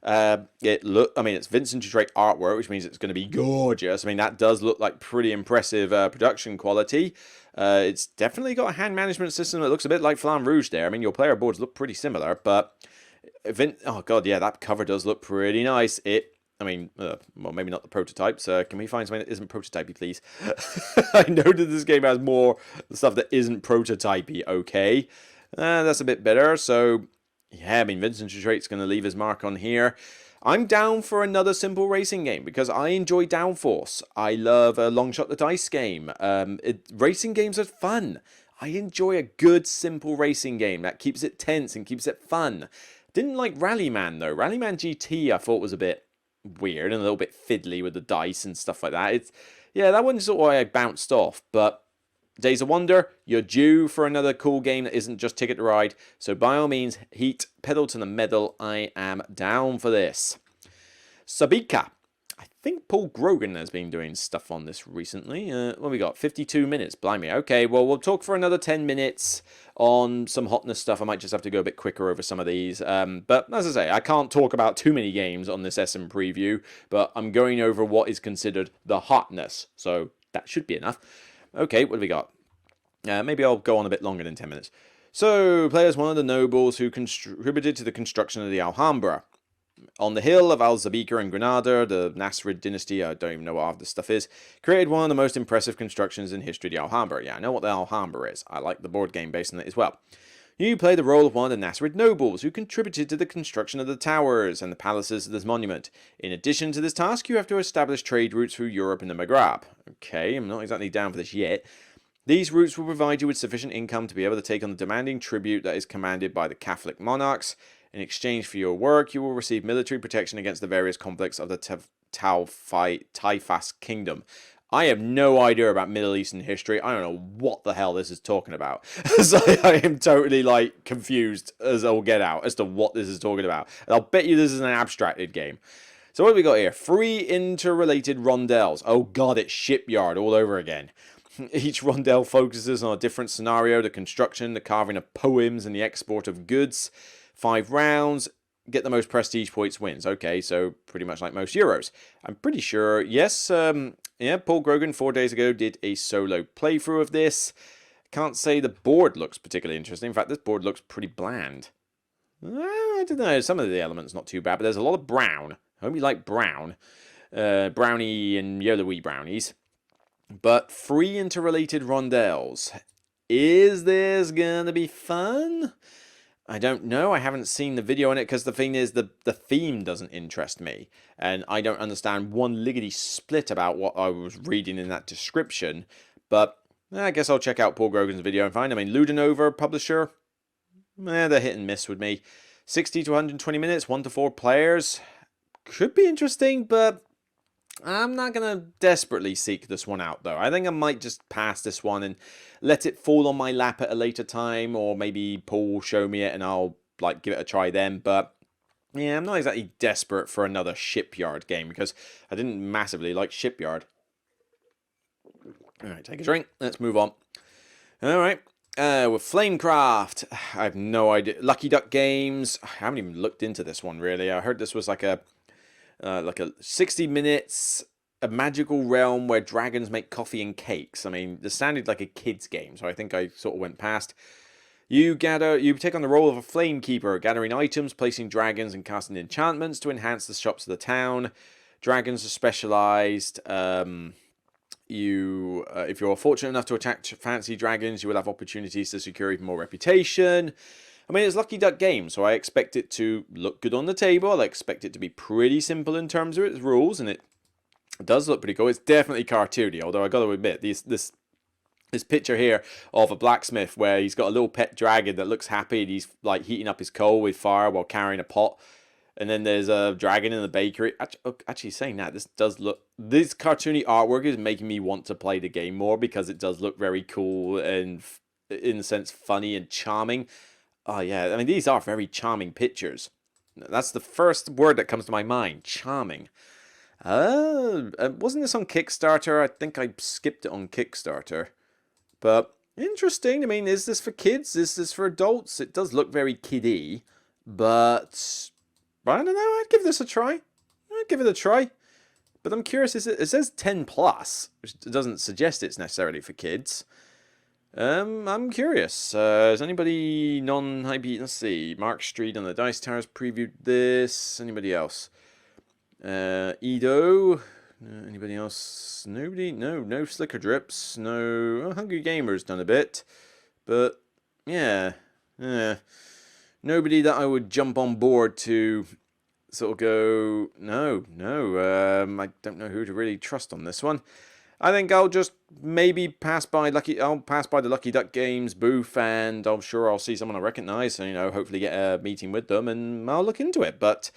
It's Vincent Dutrait artwork, which means it's going to be gorgeous. I mean, that does look like pretty impressive production quality. It's definitely got a hand management system that looks a bit like Flamme Rouge there. I mean, your player boards look pretty similar, but oh god, yeah, that cover does look pretty nice. Well, maybe not the prototypes. Can we find something that isn't prototypey, please? I know that this game has more stuff that isn't prototypey. Okay, that's a bit better. So yeah, I mean, Vincent Dutrait's going to leave his mark on here. I'm down for another simple racing game because I enjoy Downforce. I love a Long Shot the Dice game. Racing games are fun. I enjoy a good, simple racing game that keeps it tense and keeps it fun. Didn't like Rallyman, though. Rallyman GT I thought was a bit weird and a little bit fiddly with the dice and stuff like that. That wasn't sort of why I bounced off, but Days of Wonder, you're due for another cool game that isn't just Ticket to Ride. So by all means, Heat, pedal to the metal. I am down for this. Sabika. I think Paul Grogan has been doing stuff on this recently. What we got? 52 minutes. Blimey. Okay, well, we'll talk for another 10 minutes on some hotness stuff. I might just have to go a bit quicker over some of these. But as I say, I can't talk about too many games on this Essen preview, but I'm going over what is considered the hotness. So that should be enough. Okay, what do we got? Maybe I'll go on a bit longer than 10 minutes. So, players one of the nobles who contributed to the construction of the Alhambra. On the hill of Al-Zabika in Granada, the Nasrid dynasty, I don't even know what half this stuff is, created one of the most impressive constructions in history, the Alhambra. Yeah, I know what the Alhambra is. I like the board game based on it as well. You play the role of one of the Nasrid nobles who contributed to the construction of the towers and the palaces of this monument. In addition to this task, you have to establish trade routes through Europe and the Maghreb. Okay, I'm not exactly down for this yet. These routes will provide you with sufficient income to be able to take on the demanding tribute that is commanded by the Catholic monarchs. In exchange for your work, you will receive military protection against the various conflicts of the Taifas kingdom. I have no idea about Middle Eastern history. I don't know what the hell this is talking about. So I am totally confused as I'll get out as to what this is talking about. And I'll bet you this is an abstracted game. So what have we got here? 3 interrelated rondels. Oh god, it's Shipyard all over again. Each rondel focuses on a different scenario: the construction, the carving of poems, and the export of goods. 5 rounds. Get the most prestige points wins. Okay, so pretty much like most Euros. I'm pretty sure, yes, Paul Grogan 4 days ago did a solo playthrough of this. Can't say the board looks particularly interesting. In fact, this board looks pretty bland. I don't know, some of the elements not too bad, but there's a lot of brown. I hope you like brown. Brownie and yellowy brownies. But 3 interrelated rondels. Is this gonna be fun? I don't know. I haven't seen the video on it because the thing is, the theme doesn't interest me. And I don't understand one liggity split about what I was reading in that description. But I guess I'll check out Paul Grogan's video and find. I mean, Ludenover, publisher, they're hit and miss with me. 60 to 120 minutes, 1 to 4 players. Could be interesting, but I'm not going to desperately seek this one out, though. I think I might just pass this one and let it fall on my lap at a later time, or maybe Paul will show me it and I'll like give it a try then. But yeah, I'm not exactly desperate for another Shipyard game because I didn't massively like Shipyard. All right, take a drink. Let's move on. All right. With Flamecraft, I have no idea. Lucky Duck Games. I haven't even looked into this one really. I heard this was like a 60 minutes, a magical realm where dragons make coffee and cakes. I mean, this sounded like a kid's game, so I think I sort of went past. You take on the role of a flame keeper, gathering items, placing dragons, and casting enchantments to enhance the shops of the town. Dragons are specialized. If you're fortunate enough to attack fancy dragons, you will have opportunities to secure even more reputation. I mean, it's Lucky Duck Games, so I expect it to look good on the table. I expect it to be pretty simple in terms of its rules, and it does look pretty cool. It's definitely cartoony, although I got to admit, this picture here of a blacksmith where he's got a little pet dragon that looks happy, and he's like heating up his coal with fire while carrying a pot. And then there's a dragon in the bakery. Actually, saying that, this cartoony artwork is making me want to play the game more because it does look very cool and, in a sense, funny and charming. Oh, yeah. I mean, these are very charming pictures. That's the first word that comes to my mind. Charming. Wasn't this on Kickstarter? I think I skipped it on Kickstarter. But interesting. I mean, is this for kids? Is this for adults? It does look very kiddie. But I don't know. I'd give this a try. But I'm curious. It says 10 plus, which doesn't suggest it's necessarily for kids. I'm curious. Is anybody non-hype? Let's see. Mark Street on the Dice Towers previewed this. Anybody else? Edo. Anybody else? Nobody? No Slicker Drips. No. Hungry Gamer's done a bit. But, yeah. Nobody that I would jump on board to sort of go, no. I don't know who to really trust on this one. I think I'll just maybe pass by the Lucky Duck Games booth, and I'm sure I'll see someone I recognise, and hopefully get a meeting with them, and I'll look into it. But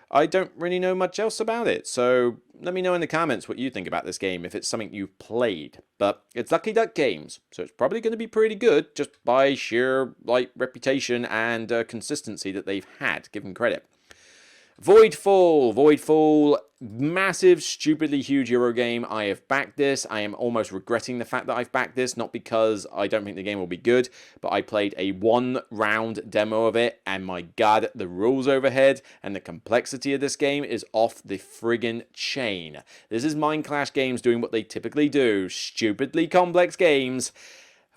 I don't really know much else about it, so let me know in the comments what you think about this game, if it's something you've played. But it's Lucky Duck Games, so it's probably going to be pretty good, just by sheer reputation and consistency that they've had, given credit. Voidfall, massive, stupidly huge Euro game. I have backed this. I am almost regretting the fact that I've backed this, not because I don't think the game will be good, but I played a 1-round demo of it, and my god, the rules overhead and the complexity of this game is off the friggin' chain. This is Mind Clash Games doing what they typically do, stupidly complex games.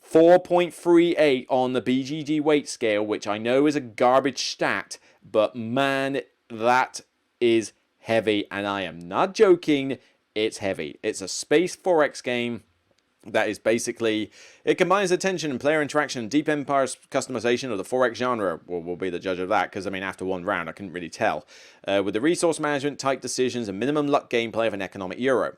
4.38 on the BGG weight scale, which I know is a garbage stat, but man, that is heavy, and I am not joking, it's heavy. It's a space 4X game that is basically, it combines attention and player interaction and deep empires customization of the 4X genre. We'll be the judge of that, because I mean, after one round I couldn't really tell. With the resource management, tight decisions, and minimum luck gameplay of an economic Euro.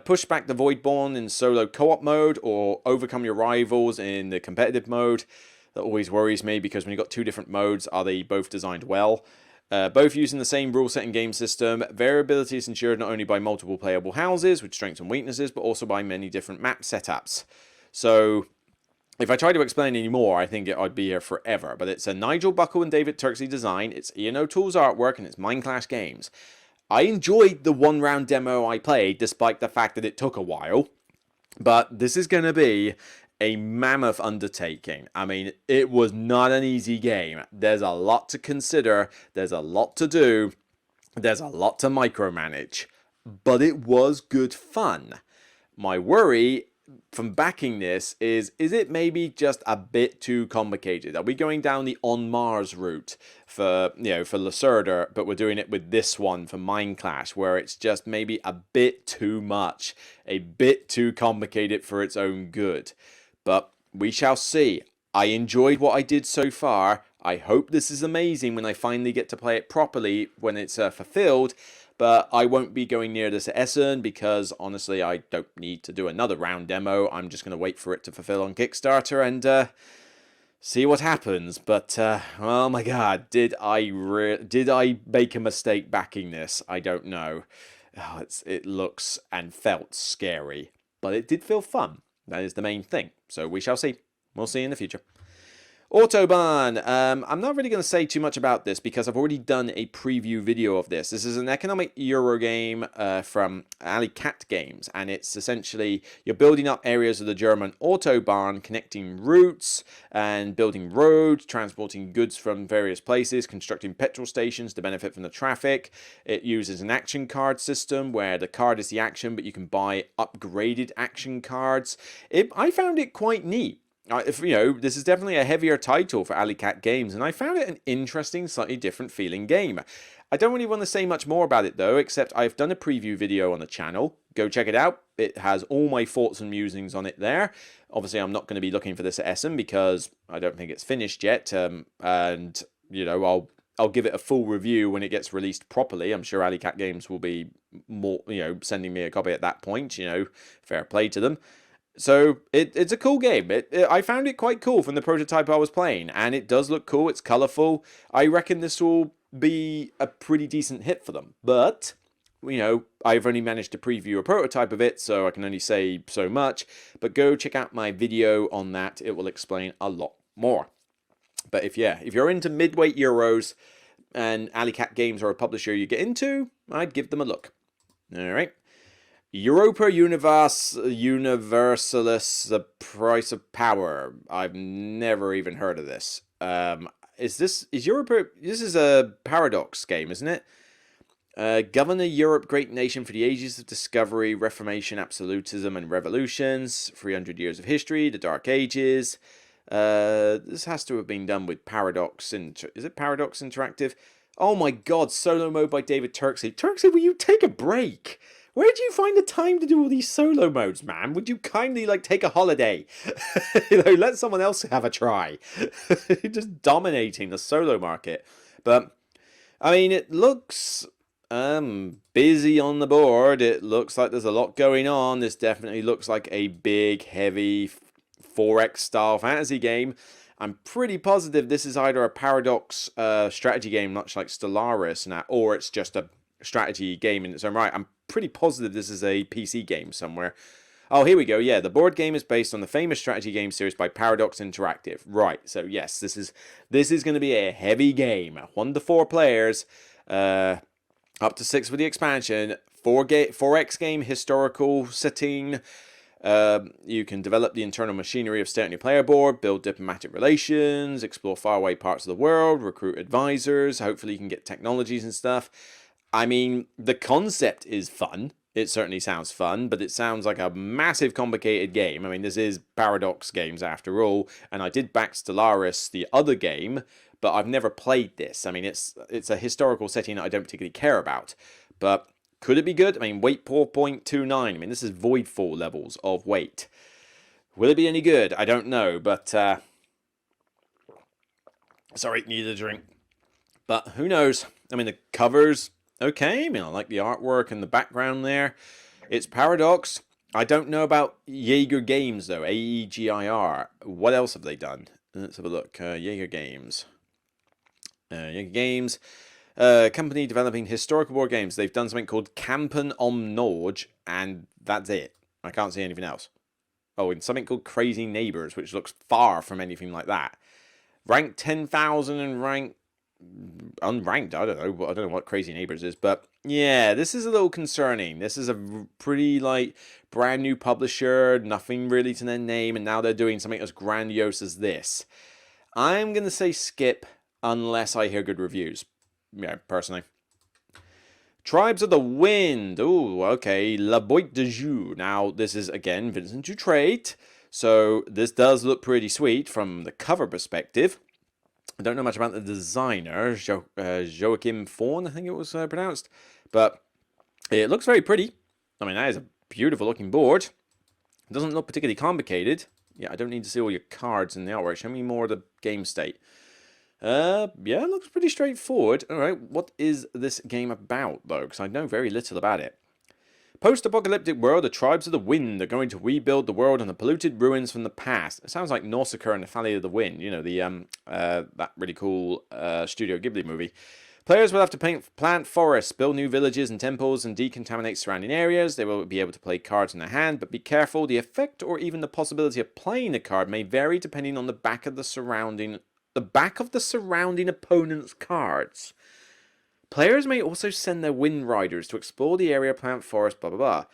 Push back the Voidborn in solo co-op mode, or overcome your rivals in the competitive mode. That always worries me, because when you've got two different modes, are they both designed well? Both using the same rule set and game system. Variability is ensured not only by multiple playable houses with strengths and weaknesses, but also by many different map setups. So, if I try to explain any more, I think I'd be here forever. But it's a Nigel Buckle and David Turksey design, it's Ian O'Toole's artwork, and it's Mind Clash Games. I enjoyed the 1-round demo I played, despite the fact that it took a while. But this is going to be a mammoth undertaking. I mean, it was not an easy game. There's a lot to consider. There's a lot to do. There's a lot to micromanage. But it was good fun. My worry from backing this is it maybe just a bit too complicated? Are we going down the On Mars route for Lacerda, but we're doing it with this one for Mind Clash, where it's just maybe a bit too much, a bit too complicated for its own good? But we shall see. I enjoyed what I did so far. I hope this is amazing when I finally get to play it properly when it's fulfilled. But I won't be going near this at Essen because, honestly, I don't need to do another round demo. I'm just going to wait for it to fulfill on Kickstarter and see what happens. But, oh my god, did I make a mistake backing this? I don't know. Oh, it looks and felt scary, but it did feel fun. That is the main thing. So we shall see. We'll see in the future. Autobahn. I'm not really going to say too much about this because I've already done a preview video of this. This is an economic Euro game from Alley Cat Games, and it's essentially you're building up areas of the German Autobahn, connecting routes and building roads, transporting goods from various places, constructing petrol stations to benefit from the traffic. It uses an action card system where the card is the action, but you can buy upgraded action cards. I found it quite neat. This is definitely a heavier title for Alley Cat Games, and I found it an interesting, slightly different feeling game. I don't really want to say much more about it though, except I've done a preview video on the channel. Go check it out. It has all my thoughts and musings on it there. Obviously, I'm not going to be looking for this at Essen because I don't think it's finished yet, and I'll give it a full review when it gets released properly. I'm sure Alley Cat Games will be more, sending me a copy at that point. Fair play to them. So it's a cool game. I found it quite cool from the prototype I was playing, and it does look cool. It's colourful. I reckon this will be a pretty decent hit for them. But I've only managed to preview a prototype of it, so I can only say so much. But go check out my video on that. It will explain a lot more. But if you're into midweight Euros and Alley Cat Games are a publisher you get into, I'd give them a look. All right. Europa Universalis, The Price of Power. I've never even heard of this. Is Europa? This is a Paradox game, isn't it? Governor Europe, great nation for the ages of discovery, reformation, absolutism, and revolutions. 300 years of history, the Dark Ages. This has to have been done with Paradox. Is it Paradox Interactive? Oh my god, solo mode by David Turksley. Turksley, will you take a break? Where do you find the time to do all these solo modes, man? Would you kindly, take a holiday? Let someone else have a try. You're just dominating the solo market. But, it looks busy on the board. It looks like there's a lot going on. This definitely looks like a big, heavy 4X style fantasy game. I'm pretty positive this is either a Paradox strategy game, much like Stellaris, or it's just a strategy game in its own right. I'm pretty positive this is a PC game somewhere. Oh, here we go. Yeah, the board game is based on the famous strategy game series by Paradox Interactive. Right. So yes, this is going to be a heavy game. 1 to 4 players, up to 6 with the expansion. 4X game, historical setting. You can develop the internal machinery of state on your player board, build diplomatic relations, explore faraway parts of the world, recruit advisors. Hopefully you can get technologies and stuff. The concept is fun. It certainly sounds fun, but it sounds like a massive, complicated game. This is Paradox Games after all, and I did back Stellaris, the other game, but I've never played this. It's a historical setting that I don't particularly care about, but could it be good? Weight 4.29. This is Voidfall levels of weight. Will it be any good? I don't know, but sorry, need a drink. But who knows? The covers. Okay, I like the artwork and the background there. It's Paradox. I don't know about Jaeger Games, though. AEGIR. What else have they done? Let's have a look. Jaeger Games. Company developing historical board games. They've done something called Kampen om Norge, and that's it. I can't see anything else. Oh, and something called Crazy Neighbors, which looks far from anything like that. Rank 10,000 and rank unranked. I don't know what Crazy Neighbors is, but yeah, this is a little concerning. This is a pretty brand new publisher, nothing really to their name, and now they're doing something as grandiose as this. I'm gonna say skip unless I hear good reviews. Yeah, personally. Tribes of the Wind. Ooh, okay. La Boîte de Jeu. Now, this is again Vincent Dutrait, so this does look pretty sweet from the cover perspective. I don't know much about the designer, Joachim Fawn, I think it was pronounced. But it looks very pretty. That is a beautiful looking board. It doesn't look particularly complicated. Yeah, I don't need to see all your cards in the artwork. Show me more of the game state. Yeah, it looks pretty straightforward. Alright, what is this game about, though? Because I know very little about it. Post-apocalyptic world, the tribes of the wind are going to rebuild the world on the polluted ruins from the past. It sounds like Nausicaa and the Valley of the Wind, you know, the that really cool Studio Ghibli movie. Players will have to plant forests, build new villages and temples, and decontaminate surrounding areas. They will be able to play cards in their hand, but be careful, the effect or even the possibility of playing a card may vary depending on the back of the surrounding opponent's cards. Players may also send their Wind Riders to explore the area, plant forests, blah blah blah.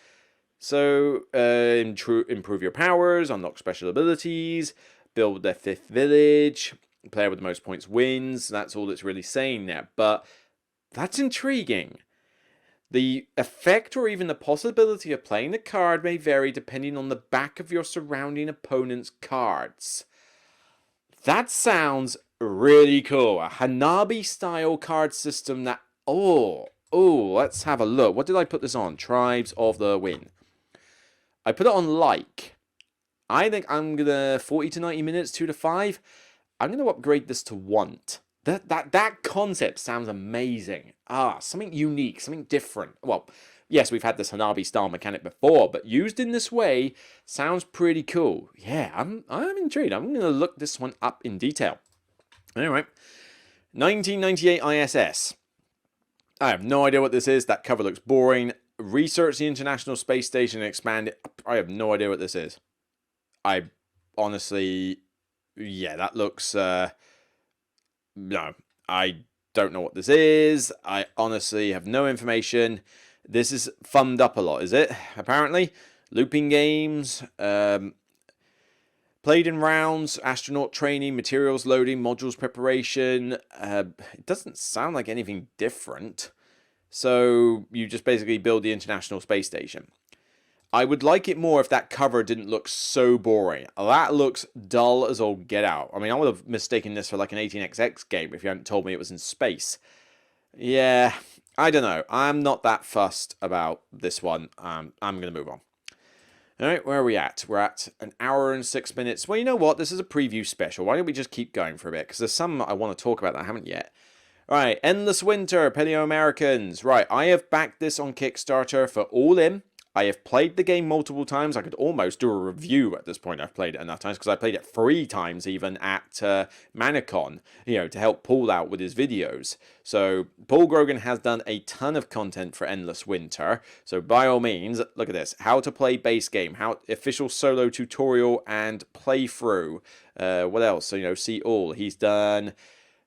So, improve your powers, unlock special abilities, build their 5th village. The player with the most points wins. That's all it's really saying there. But that's intriguing. The effect or even the possibility of playing the card may vary depending on the back of your surrounding opponent's cards. That sounds really cool. A Hanabi-style card system that... Oh, let's have a look. What did I put this on? Tribes of the Wind. I put it on like. I think I'm going to... 40 to 90 minutes, 2 to 5. I'm going to upgrade this to want. That concept sounds amazing. Something unique, something different. Well, yes, we've had this Hanabi-style mechanic before, but used in this way sounds pretty cool. Yeah, I'm intrigued. I'm going to look this one up in detail. Anyway, 1998 ISS. I have no idea what this is. That cover looks boring. Research the International Space Station and expand it. I have no idea what this is. I honestly... Yeah, that looks... No, I don't know what this is. I honestly have no information. This is thumbed up a lot, is it? Apparently. Looping games. Played in rounds, astronaut training, materials loading, modules preparation. It doesn't sound like anything different. So you just basically build the International Space Station. I would like it more if that cover didn't look so boring. That looks dull as all get out. I mean, I would have mistaken this for like an 18xx game if you hadn't told me it was in space. Yeah, I don't know. I'm not that fussed about this one. I'm going to move on. Alright, where are we at? We're at an hour and 6 minutes. Well, you know what? This is a preview special. Why don't we just keep going for a bit? Because there's some I want to talk about that I haven't yet. Alright, Endless Winter, Paleo Americans. Right, I have backed this on Kickstarter for all in. I have played the game multiple times. I could almost do a review at this point. I've played it enough times because I played it 3 times even at Manicon, to help Paul out with his videos. So Paul Grogan has done a ton of content for Endless Winter. So by all means, look at this. How to play base game, official solo tutorial and playthrough. What else? So, see all. He's done...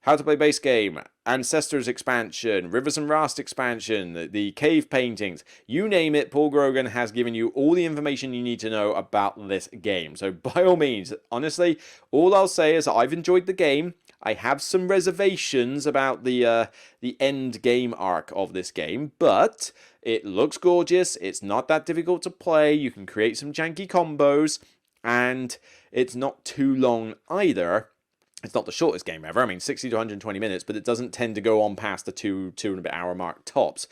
How to play base game, Ancestors expansion, Rivers and Rust expansion, the cave paintings, you name it, Paul Grogan has given you all the information you need to know about this game. So by all means, honestly, all I'll say is I've enjoyed the game. I have some reservations about the end game arc of this game, but it looks gorgeous. It's not that difficult to play. You can create some janky combos, and it's not too long either. It's not the shortest game ever. I mean, 60 to 120 minutes, but it doesn't tend to go on past the two and a bit hour mark tops.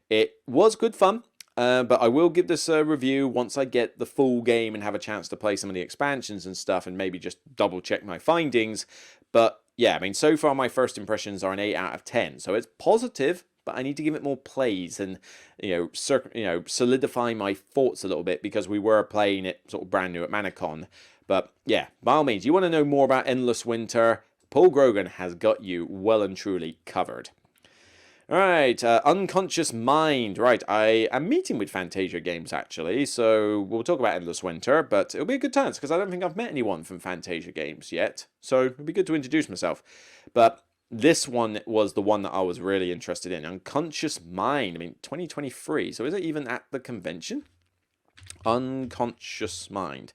It was good fun, but I will give this a review once I get the full game and have a chance to play some of the expansions and stuff and maybe just double check my findings. But yeah, I mean, so far my first impressions are an 8 out of 10. So it's positive, but I need to give it more plays and, solidify my thoughts a little bit because we were playing it sort of brand new at Manicon. But yeah, by all means, you want to know more about Endless Winter, Paul Grogan has got you well and truly covered. Alright, Unconscious Mind. Right, I am meeting with Fantasia Games, actually, so we'll talk about Endless Winter, but it'll be a good chance, because I don't think I've met anyone from Fantasia Games yet, so it'll be good to introduce myself. But this one was the one that I was really interested in. Unconscious Mind, I mean, 2023, so is it even at the convention? Unconscious Mind.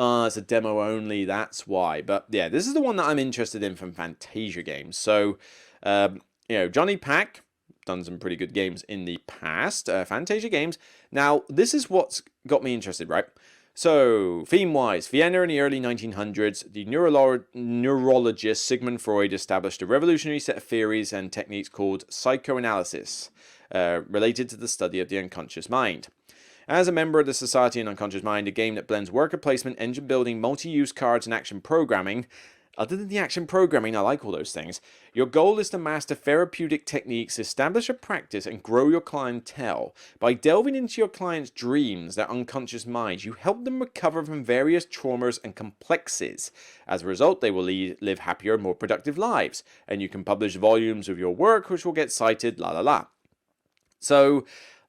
It's a demo only, that's why. But yeah, this is the one that I'm interested in from Fantasia Games. So, Johnny Pack, done some pretty good games in the past. Fantasia Games. Now, this is what's got me interested, right? So, theme-wise, Vienna in the early 1900s, the neurologist Sigmund Freud established a revolutionary set of theories and techniques called psychoanalysis, related to the study of the unconscious mind. As a member of the Society in Unconscious Mind, a game that blends worker placement, engine building, multi-use cards, and action programming. Other than the action programming, I like all those things. Your goal is to master therapeutic techniques, establish a practice, and grow your clientele. By delving into your clients' dreams, their unconscious minds, you help them recover from various traumas and complexes. As a result, they will live happier, more productive lives. And you can publish volumes of your work, which will get cited, la la la. So,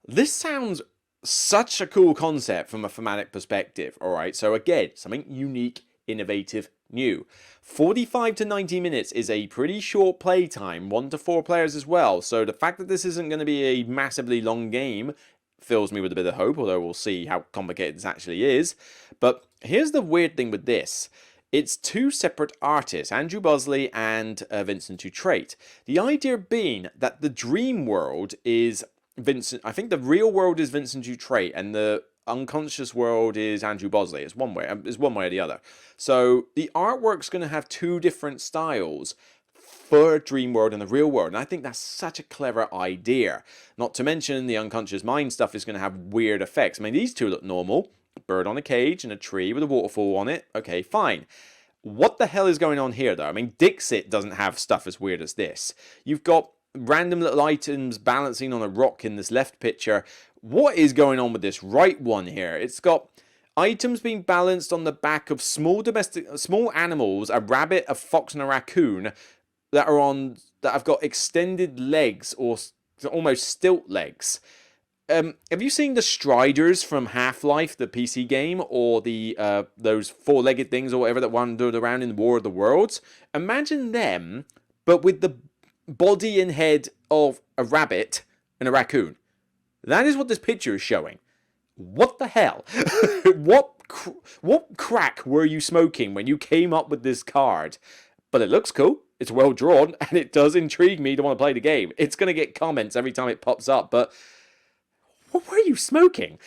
this sounds such a cool concept from a thematic perspective, alright? So again, something unique, innovative, new. 45 to 90 minutes is a pretty short play time, 1 to 4 players as well, so the fact that this isn't going to be a massively long game fills me with a bit of hope, although we'll see how complicated this actually is. But here's the weird thing with this. It's 2 separate artists, Andrew Bosley and Vincent Dutrait. The idea being that the dream world is Vincent, I think the real world is Vincent Dutrait, and the unconscious world is Andrew Bosley. It's one way or the other. So the artwork's going to have 2 different styles for dream world and the real world, and I think that's such a clever idea. Not to mention the unconscious mind stuff is going to have weird effects. I mean, these 2 look normal. A bird on a cage and a tree with a waterfall on it. Okay, fine. What the hell is going on here, though? I mean, Dixit doesn't have stuff as weird as this. You've got random little items balancing on a rock in this left picture. What is going on with this right one here? It's got items being balanced on the back of small animals, a rabbit, a fox, and a raccoon that have got extended legs or almost stilt legs. Have you seen the Striders from Half-Life, the PC game, or the those 4-legged things or whatever that wandered around in War of the Worlds? Imagine them, but with the body and head of a rabbit and a raccoon. That is what this picture is showing. What the hell? What crack were you smoking when you came up with this card? But it looks cool. It's well drawn, and it does intrigue me to want to play the game. It's going to get comments every time it pops up, but what were you smoking?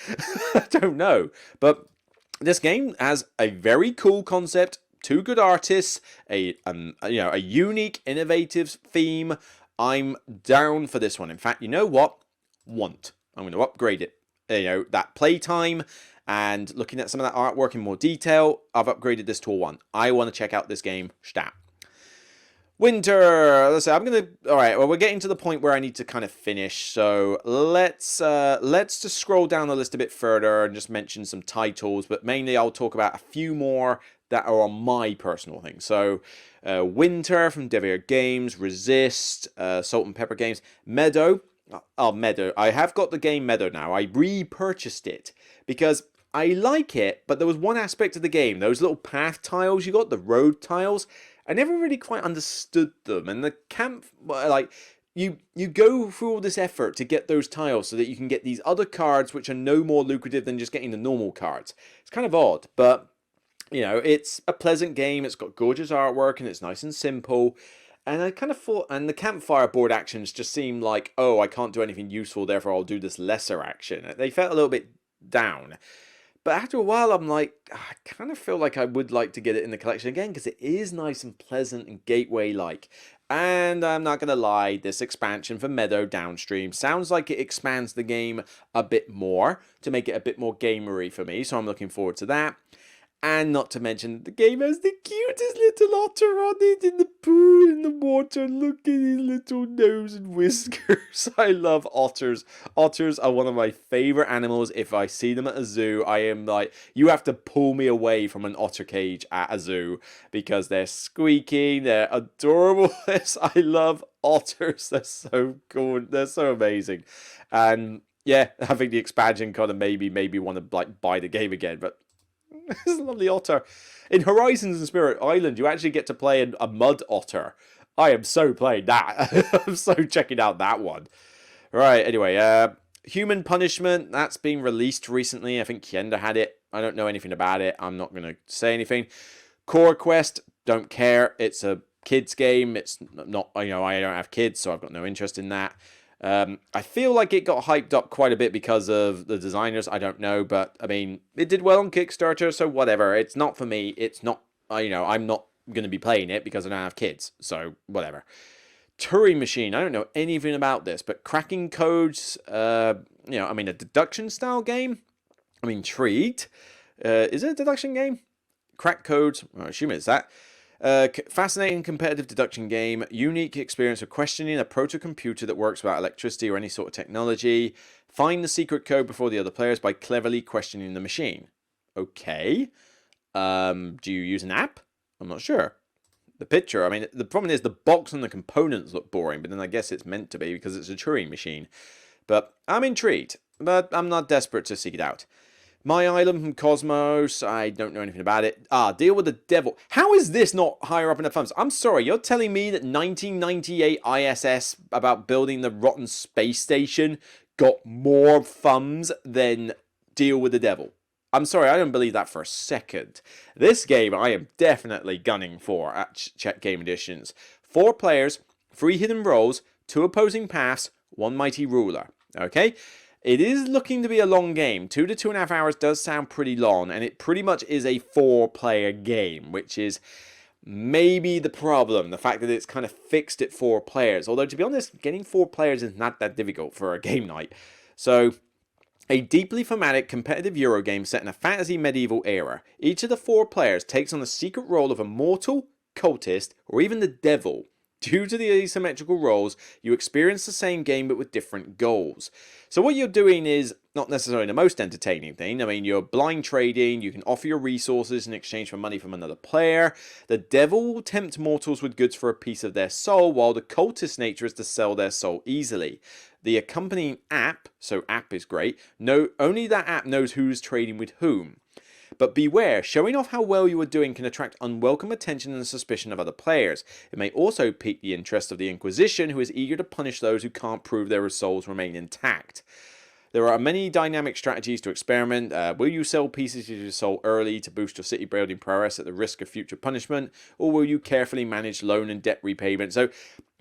I don't know. But this game has a very cool concept, 2 good artists, a unique, innovative theme. I'm down for this one. In fact, you know what? I'm going to upgrade it. That playtime and looking at some of that artwork in more detail, I've upgraded this to a 1. I want to check out this game. Stat. Winter. Let's say all right. Well, we're getting to the point where I need to kind of finish. So let's just scroll down the list a bit further and just mention some titles. But mainly, I'll talk about a few more that are on my personal thing. So, Winter from Devier Games, Resist, Salt and Pepper Games, Meadow. Oh, Meadow. I have got the game Meadow now. I repurchased it because I like it, but there was one aspect of the game, those little path tiles you got, the road tiles. I never really quite understood them, and the camp, like, you go through all this effort to get those tiles so that you can get these other cards which are no more lucrative than just getting the normal cards. It's kind of odd, but, it's a pleasant game, it's got gorgeous artwork, and it's nice and simple. And I kind of thought, and the campfire board actions just seemed like, oh, I can't do anything useful, therefore I'll do this lesser action. They felt a little bit down. But after a while, I'm like, I kind of feel like I would like to get it in the collection again, because it is nice and pleasant and gateway-like. And I'm not going to lie, this expansion for Meadow Downstream sounds like it expands the game a bit more to make it a bit more gamery for me, so I'm looking forward to that. And not to mention, the game has the cutest little otter on it in the pool, in the water. Look at his little nose and whiskers. I love otters. Otters are one of my favorite animals. If I see them at a zoo, I am like, you have to pull me away from an otter cage at a zoo because they're squeaky, they're adorable. I love otters. They're so cool. They're so amazing. And yeah, I think the expansion kind of made me want to like buy the game again, but this lovely otter. In Horizons and Spirit Island, you actually get to play a mud otter. I am so playing that. I'm so checking out that one. Right, anyway, Human Punishment, that's been released recently. I think Kienda had it. I don't know anything about it. I'm not going to say anything. Core Quest, don't care. It's a kids game. It's not, I don't have kids, so I've got no interest in that. I feel like it got hyped up quite a bit because of the designers. I don't know, but I mean, it did well on Kickstarter, so whatever. It's not for me. It's not, I'm not going to be playing it because I don't have kids, so whatever. Turing Machine, I don't know anything about this, but cracking codes, a deduction style game. I'm intrigued. Is it a deduction game? Crack codes, I assume it's that. Fascinating competitive deduction game. Unique experience of questioning a proto-computer that works without electricity or any sort of technology. Find the secret code before the other players by cleverly questioning the machine. Okay. Do you use an app? I'm not sure. The picture, I mean, the problem is the box and the components look boring, but then I guess it's meant to be because it's a Turing machine. But I'm intrigued, but I'm not desperate to seek it out. My Island from Cosmos, I don't know anything about it. Deal with the Devil. How is this not higher up in the thumbs? I'm sorry, you're telling me that 1998 ISS about building the rotten space station got more thumbs than Deal with the Devil? I'm sorry, I don't believe that for a second. This game I am definitely gunning for at Czech Game Editions. 4 players, 3 hidden roles, 2 opposing paths, 1 mighty ruler. Okay? It is looking to be a long game. 2 to 2.5 hours does sound pretty long, and it pretty much is a 4-player game, which is maybe the problem. The fact that it's kind of fixed at 4 players. Although, to be honest, getting 4 players is not that difficult for a game night. So, a deeply thematic competitive Euro game set in a fantasy medieval era. Each of the 4 players takes on the secret role of a mortal, cultist, or even the devil. Due to the asymmetrical roles, you experience the same game but with different goals. So what you're doing is not necessarily the most entertaining thing. I mean, you're blind trading, you can offer your resources in exchange for money from another player. The devil will tempt mortals with goods for a piece of their soul, while the cultist nature is to sell their soul easily. The accompanying app, so app is great, only that app knows who's trading with whom. But beware, showing off how well you are doing can attract unwelcome attention and suspicion of other players. It may also pique the interest of the Inquisition, who is eager to punish those who can't prove their souls remain intact. There are many dynamic strategies to experiment. Will you sell pieces of your soul early to boost your city building prowess at the risk of future punishment? Or will you carefully manage loan and debt repayment? So,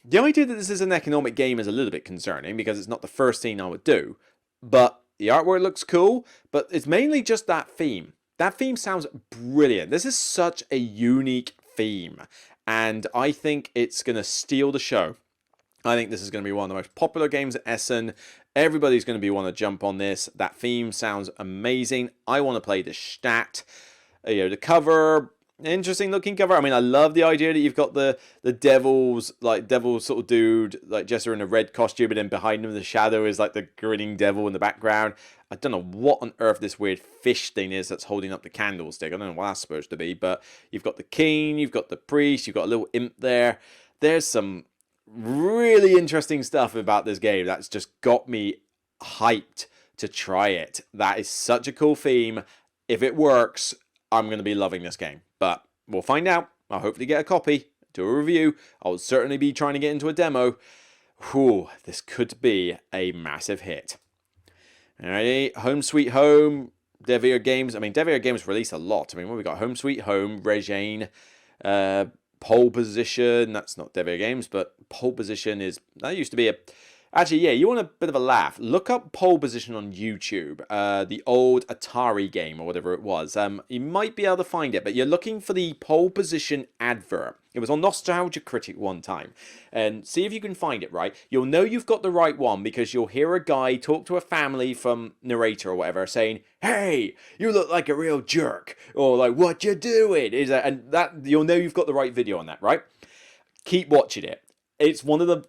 the idea that this is an economic game is a little bit concerning, because it's not the first thing I would do. But the artwork looks cool, but it's mainly just that theme. That theme sounds brilliant. This is such a unique theme, and I think it's going to steal the show. I think this is going to be one of the most popular games at Essen. Everybody's going to want to jump on this. That theme sounds amazing. I want to play the stat. The cover, interesting looking cover. I mean, I love the idea that you've got the devil sort of dude, like Jester in a red costume, and then behind him the shadow is like the grinning devil in the background. I don't know what on earth this weird fish thing is that's holding up the candlestick. I don't know what that's supposed to be, but you've got the king, you've got the priest, you've got a little imp there. There's some really interesting stuff about this game that's just got me hyped to try it. That is such a cool theme. If it works, I'm going to be loving this game. But we'll find out. I'll hopefully get a copy, do a review. I'll certainly be trying to get into a demo. Whew, this could be a massive hit. Alrighty, Home Sweet Home, Devir Games. I mean, Devir Games release a lot. I mean, what we got? Home Sweet Home, Regine, Pole Position. That's not Devir Games, but Pole Position is... That used to be a... Actually, yeah, you want a bit of a laugh. Look up Pole Position on YouTube. The old Atari game or whatever it was. You might be able to find it, but you're looking for the Pole Position advert. It was on Nostalgia Critic one time. And see if you can find it, right? You'll know you've got the right one because you'll hear a guy talk to a family from narrator or whatever saying, "Hey, you look like a real jerk." Or like, "What you doing?" And that you'll know you've got the right video on that, right? Keep watching it. It's one of the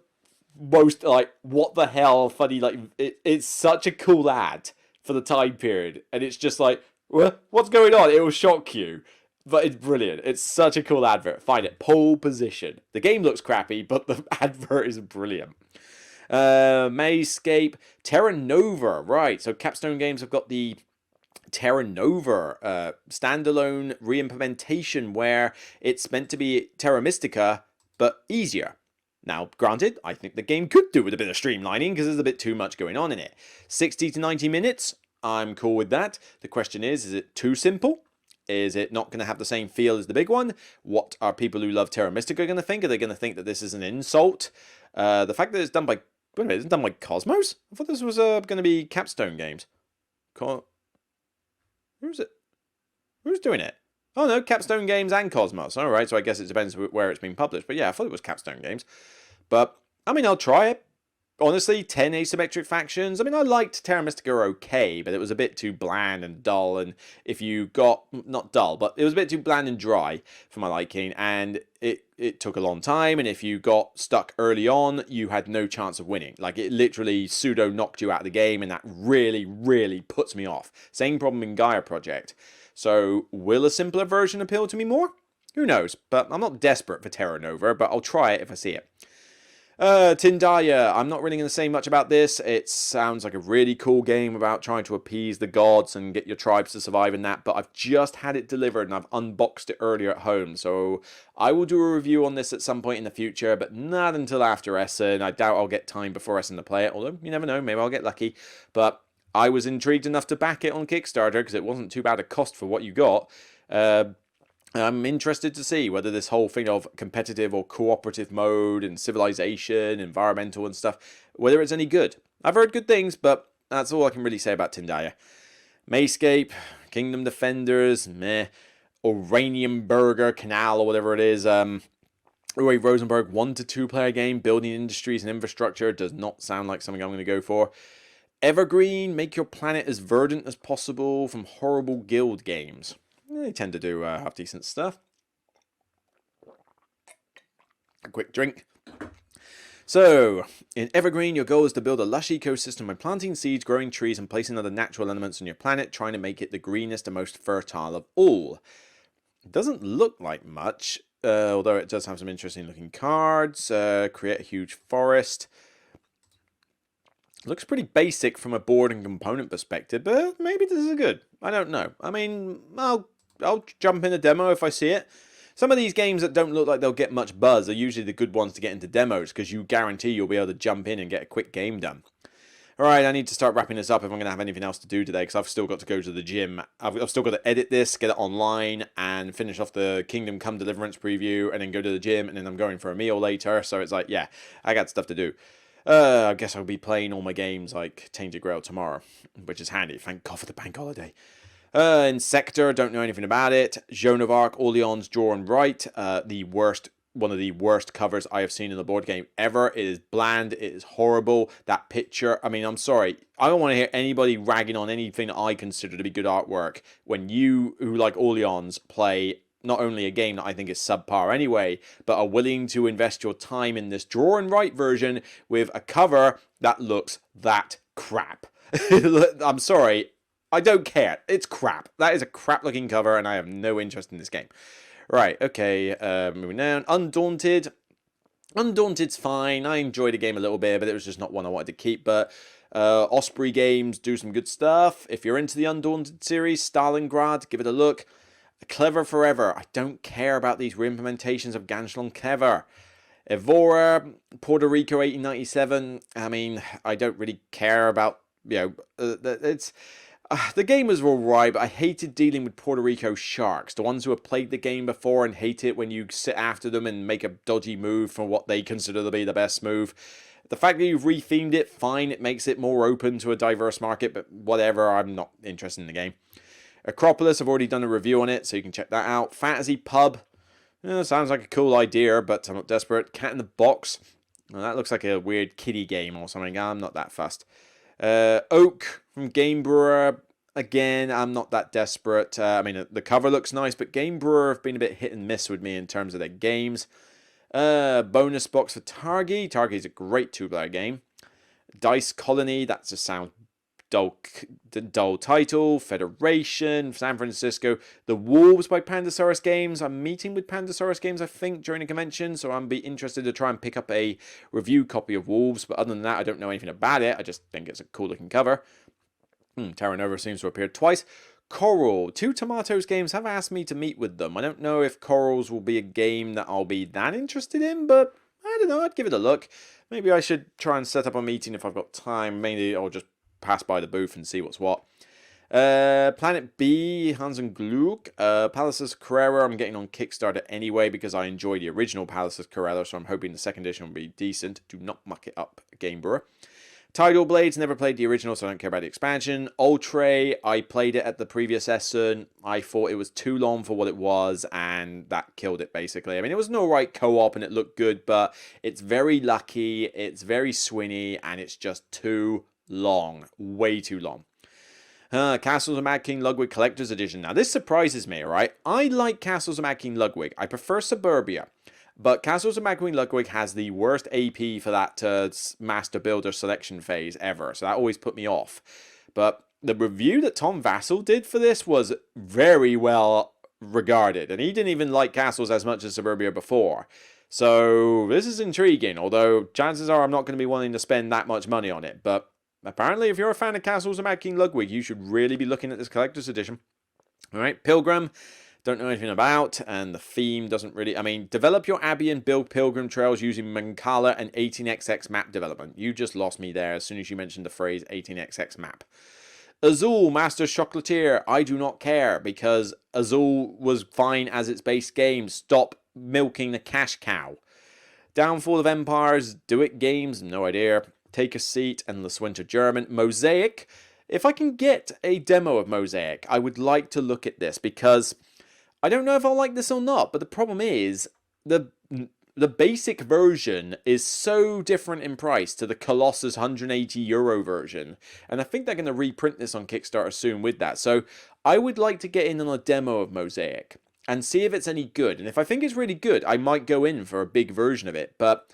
most, like, what the hell funny, like, it's such a cool ad for the time period, and it's just like, what's going on? It will shock you, but it's brilliant. It's such a cool advert. Find it. Pole Position. The game looks crappy, but the advert is brilliant. Mayscape, Terra Nova. Right, so Capstone Games have got the Terra Nova standalone re-implementation where it's meant to be Terra Mystica, but easier. Now, granted, I think the game could do with a bit of streamlining because there's a bit too much going on in it. 60 to 90 minutes, I'm cool with that. The question is it too simple? Is it not going to have the same feel as the big one? What are people who love Terra Mystica going to think? Are they going to think that this is an insult? The fact that it's done by... Wait a minute, it's done by Cosmos? I thought this was going to be Capstone Games. Who's it? Who's doing it? Oh no, Capstone Games and Cosmos. Alright, so I guess it depends where it's been published. But yeah, I thought it was Capstone Games. But, I mean, I'll try it. honestly, 10 asymmetric factions. I mean, I liked Terra Mystica okay, but it was a bit too bland and dull. And if you got, not dull, but it was a bit too bland and dry for my liking. And it took a long time. And if you got stuck early on, you had no chance of winning. Like, it literally pseudo knocked you out of the game. And that really, really puts me off. Same problem in Gaia Project. So, will a simpler version appeal to me more? Who knows? But I'm not desperate for Terra Nova, but I'll try it if I see it. Tindaya, I'm not really going to say much about this. It sounds like a really cool game about trying to appease the gods and get your tribes to survive in that, but I've just had it delivered and I've unboxed it earlier at home, so I will do a review on this at some point in the future, but not until after Essen. I doubt I'll get time before Essen to play it, although you never know, maybe I'll get lucky, but I was intrigued enough to back it on Kickstarter because it wasn't too bad a cost for what you got. I'm interested to see whether this whole thing of competitive or cooperative mode and civilization, environmental and stuff, whether it's any good. I've heard good things, but that's all I can really say about Tindaya. Mayscape, Kingdom Defenders, meh. Oranienburger Canal or whatever it is. Uwe Rosenberg 1 to 2 player game, building industries and infrastructure does not sound like something I'm going to go for. Evergreen, make your planet as verdant as possible from Horrible Guild Games. They tend to do half decent stuff. A quick drink. So, in Evergreen, your goal is to build a lush ecosystem by planting seeds, growing trees, and placing other natural elements on your planet, trying to make it the greenest and most fertile of all. It doesn't look like much, although it does have some interesting looking cards. Create a huge forest. Looks pretty basic from a board and component perspective, but maybe this is good. I don't know. I mean, I'll jump in a demo if I see it. Some of these games that don't look like they'll get much buzz are usually the good ones to get into demos because you guarantee you'll be able to jump in and get a quick game done. Alright, I need to start wrapping this up if I'm going to have anything else to do today because I've still got to go to the gym. I've still got to edit this, get it online, and finish off the Kingdom Come Deliverance preview, and then go to the gym, and then I'm going for a meal later, so it's like, yeah, I got stuff to do. I guess I'll be playing all my games like Tainted Grail tomorrow, which is handy. Thank God for the bank holiday. In Sector, don't know anything about it. Joan of Arc, Orleans, Draw and Write. One of the worst covers I have seen in the board game ever. It is bland. It is horrible. That picture, I mean, I'm sorry. I don't want to hear anybody ragging on anything that I consider to be good artwork when you, who like Orleans, play not only a game that I think is subpar anyway, but are willing to invest your time in this Draw and Write version with a cover that looks that crap. I'm sorry. I don't care. It's crap. That is a crap looking cover and I have no interest in this game. Right, okay, moving down. Undaunted. Undaunted's fine. I enjoyed the game a little bit, but it was just not one I wanted to keep. But Osprey Games do some good stuff. If you're into the Undaunted series, Stalingrad, give it a look. Clever Forever. I don't care about these re-implementations of Ganschlon Clever. Evora, Puerto Rico 1897. I mean, I don't really care about, it's... the game was alright, but I hated dealing with Puerto Rico sharks. The ones who have played the game before and hate it when you sit after them and make a dodgy move for what they consider to be the best move. The fact that you've rethemed it, fine, it makes it more open to a diverse market, but whatever, I'm not interested in the game. Acropolis, I've already done a review on it, so you can check that out. Fantasy Pub, sounds like a cool idea, but I'm not desperate. Cat in the Box, well, that looks like a weird kiddie game or something. I'm not that fussed. Oak from Game Brewer, again, I'm not that desperate. I mean, the cover looks nice, but Game Brewer have been a bit hit and miss with me in terms of their games. Bonus box for Targi. Targi is a great two-player game. Dice Colony, that just sounds dull title. Federation, San Francisco. The Wolves by Pandasaurus Games. I'm meeting with Pandasaurus Games, I think, during the convention, so I'll be interested to try and pick up a review copy of Wolves, but other than that, I don't know anything about it. I just think it's a cool-looking cover. Terra Nova seems to have appeared twice. Coral. 2 Tomatoes Games have asked me to meet with them. I don't know if Corals will be a game that I'll be that interested in, but I don't know. I'd give it a look. Maybe I should try and set up a meeting if I've got time. Mainly, I'll just pass by the booth and see what's what. Planet B, Hans and Gluck. Palaces Carrera, I'm getting on Kickstarter anyway because I enjoy the original Palaces Carrera, so I'm hoping the second edition will be decent. Do not muck it up, Game Brewer. Tidal Blades, never played the original, so I don't care about the expansion. Ultra, I played it at the previous Essen. I thought it was too long for what it was, and that killed it, basically. I mean, it was an alright co-op, and it looked good, but it's very lucky, it's very swingy, and it's just too long. Way too long. Castles of Mad King Ludwig Collector's Edition. Now, this surprises me, alright? I like Castles of Mad King Ludwig. I prefer Suburbia. But Castles of Mad King Ludwig has the worst AP for that Master Builder selection phase ever. So that always put me off. But the review that Tom Vassell did for this was very well regarded. And he didn't even like Castles as much as Suburbia before. So this is intriguing. Although chances are I'm not going to be wanting to spend that much money on it. But apparently if you're a fan of Castles of Mad King Ludwig, you should really be looking at this collector's edition. Alright, Pilgrim. Don't know anything about, and the theme doesn't really... I mean, develop your Abbey and build pilgrim trails using Mancala and 18xx map development. You just lost me there as soon as you mentioned the phrase 18xx map. Azul, Master Chocolatier, I do not care, because Azul was fine as its base game. Stop milking the cash cow. Downfall of Empires, Do It Games, no idea. Take a Seat, Endless Winter German. Mosaic, if I can get a demo of Mosaic, I would like to look at this, because... I don't know if I'll like this or not, but the problem is the basic version is so different in price to the Colossus €180 version, and I think they're going to reprint this on Kickstarter soon with that. So I would like to get in on a demo of Mosaic and see if it's any good. And if I think it's really good, I might go in for a big version of it, but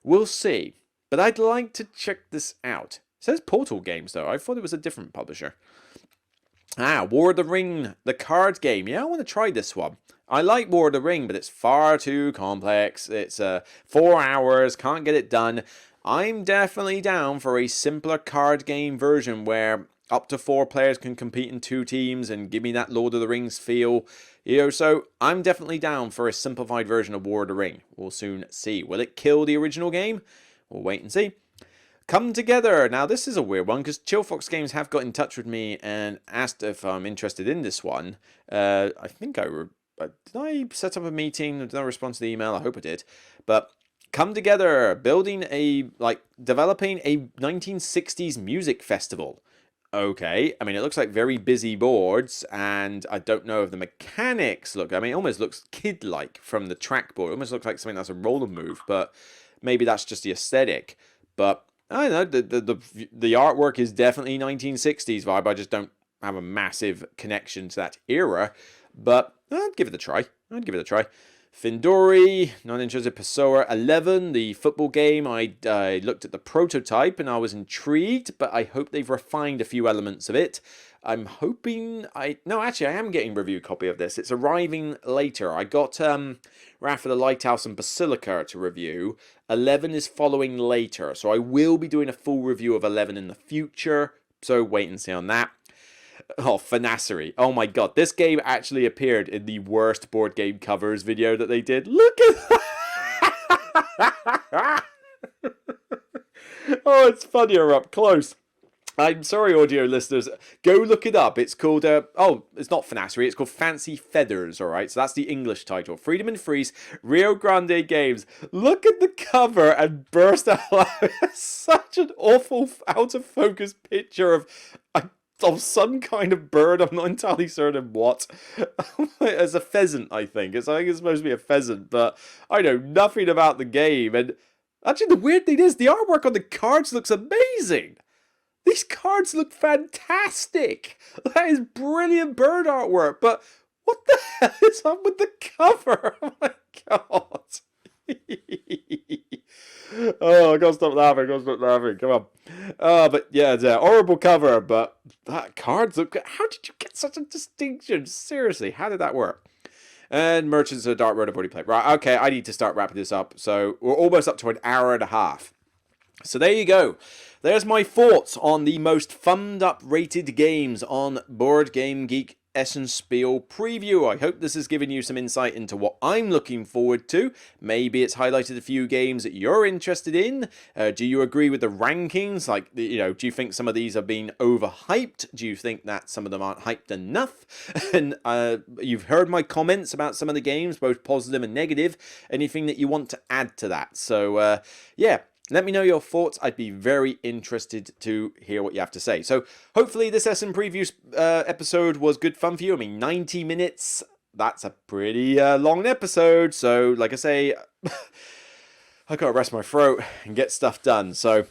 we'll see. But I'd like to check this out. It says Portal Games though. I thought it was a different publisher. War of the Ring, the card game. Yeah, I want to try this one. I like War of the Ring, but it's far too complex. It's 4 hours, can't get it done. I'm definitely down for a simpler card game version where up to 4 players can compete in 2 teams and give me that Lord of the Rings feel. You know, so I'm definitely down for a simplified version of War of the Ring. We'll soon see. Will it kill the original game? We'll wait and see. Come Together. Now, this is a weird one because Chillfox Games have got in touch with me and asked if I'm interested in this one. I think did I set up a meeting? Did I respond to the email? I hope I did. But Come Together, developing a 1960s music festival. Okay, I mean, it looks like very busy boards, and I don't know if the mechanics look... I mean, it almost looks kid-like from the trackboard. It almost looks like something that's a roller move, but maybe that's just the aesthetic. But... I don't know, the artwork is definitely 1960s vibe. I just don't have a massive connection to that era. But I'd give it a try. Findori, not interested. Pessoa 11, the football game. I looked at the prototype and I was intrigued, but I hope they've refined a few elements of it. I'm hoping... No, actually, I am getting a review copy of this. It's arriving later. I got Wrath of the Lighthouse and Basilica to review. 11 is following later, so I will be doing a full review of 11 in the future. So wait and see on that. Oh, Finassery. Oh my god, this game actually appeared in the worst board game covers video that they did. Look at that! Oh, it's funnier up close. I'm sorry, audio listeners. Go look it up. It's called, it's not Finassery. It's called Fancy Feathers, all right? So that's the English title. Freedom and Freeze, Rio Grande Games. Look at the cover and burst out loud. Such an awful, out-of-focus picture of some kind of bird. I'm not entirely certain what. It's a pheasant, I think. I think it's supposed to be a pheasant, but I know nothing about the game. And actually, the weird thing is, the artwork on the cards looks amazing. These cards look fantastic. That is brilliant bird artwork. But what the hell is up with the cover? Oh my god. Oh, I gotta stop laughing. Come on. But yeah, it's a horrible cover. But that cards look good. How did you get such a distinction? Seriously, how did that work? And Merchants of the Dark Road I've already played. Right, okay, I need to start wrapping this up. So we're almost up to an hour and a half. So there you go. There's my thoughts on the most thumbed up rated games on Board Game Geek Essen Spiel preview. I hope this has given you some insight into what I'm looking forward to. Maybe it's highlighted a few games that you're interested in. Do you agree with the rankings? Like, you know, do you think some of these are being overhyped? Do you think that some of them aren't hyped enough? And you've heard my comments about some of the games, both positive and negative. Anything that you want to add to that? So, yeah. Let me know your thoughts. I'd be very interested to hear what you have to say. So hopefully this Essen preview episode was good fun for you. I mean, 90 minutes, that's a pretty long episode. So like I say, I gotta rest my throat and get stuff done. So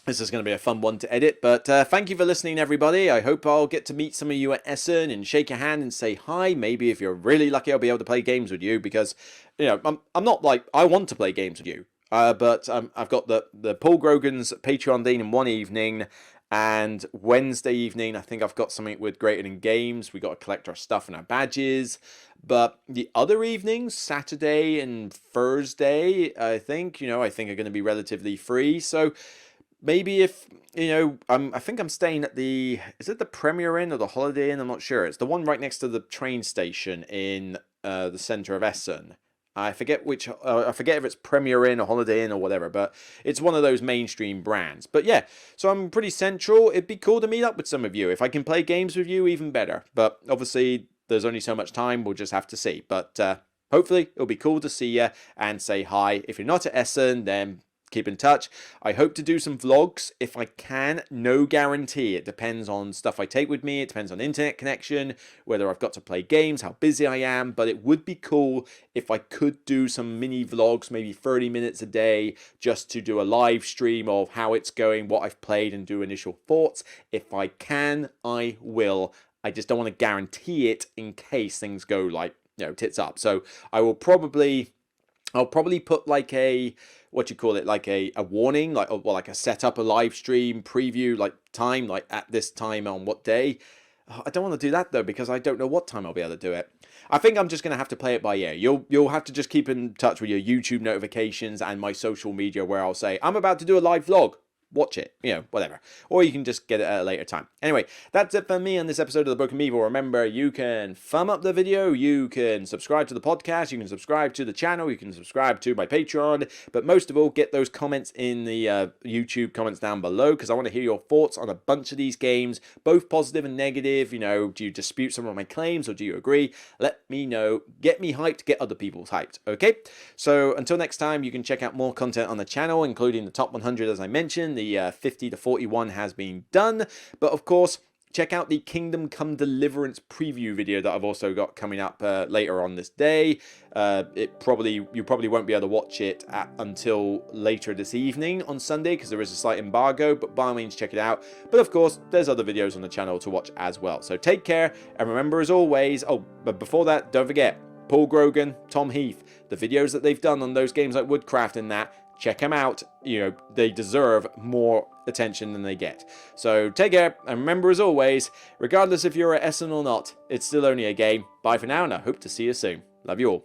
this is going to be a fun one to edit, but thank you for listening, everybody. I hope I'll get to meet some of you at Essen and shake a hand and say hi. Maybe if you're really lucky, I'll be able to play games with you because, you know, I'm not like, I want to play games with you. But I've got the Paul Grogan's Patreon Dean in one evening, and Wednesday evening, I think I've got something with Greater Than Games. We got to collect our stuff and our badges. But the other evenings, Saturday and Thursday, I think are going to be relatively free. So maybe if, I think I'm staying at is it the Premier Inn or the Holiday Inn? I'm not sure. It's the one right next to the train station in the centre of Essen. I forget I forget if it's Premier Inn or Holiday Inn or whatever, but it's one of those mainstream brands. But yeah, so I'm pretty central. It'd be cool to meet up with some of you. If I can play games with you, even better. But obviously, there's only so much time. We'll just have to see. But hopefully, it'll be cool to see you and say hi. If you're not at Essen, then keep in touch. I hope to do some vlogs if I can. No guarantee. It depends on stuff I take with me. It depends on internet connection, whether I've got to play games, how busy I am. But it would be cool if I could do some mini vlogs, maybe 30 minutes a day, just to do a live stream of how it's going, what I've played, and do initial thoughts. If I can, I will. I just don't want to guarantee it in case things go like, tits up. So I'll probably put like a, like a warning, like a set up a live stream preview, like time, like at this time on what day. I don't want to do that though, because I don't know what time I'll be able to do it. I think I'm just going to have to play it by ear. You'll have to just keep in touch with your YouTube notifications and my social media where I'll say, I'm about to do a live vlog. Watch it, whatever. Or you can just get it at a later time. Anyway, that's it for me on this episode of The Broken Meeple. Remember, you can thumb up the video, you can subscribe to the podcast, you can subscribe to the channel, you can subscribe to my Patreon, but most of all, get those comments in the YouTube comments down below, because I want to hear your thoughts on a bunch of these games, both positive and negative. Do you dispute some of my claims, or do you agree? Let me know. Get me hyped, get other people hyped, okay? So, until next time, you can check out more content on the channel, including the top 100, as I mentioned. The 50 to 41 has been done, but of course, check out the Kingdom Come Deliverance preview video that I've also got coming up later on this day. You probably won't be able to watch it until later this evening on Sunday, because there is a slight embargo, but by all means check it out. But of course, there's other videos on the channel to watch as well. So take care, and remember, as always, but before that, don't forget, Paul Grogan, Tom Heath, the videos that they've done on those games like Woodcraft and that, check them out. They deserve more attention than they get. So take care, and remember, as always, regardless if you're at Essen or not, it's still only a game. Bye for now, and I hope to see you soon. Love you all.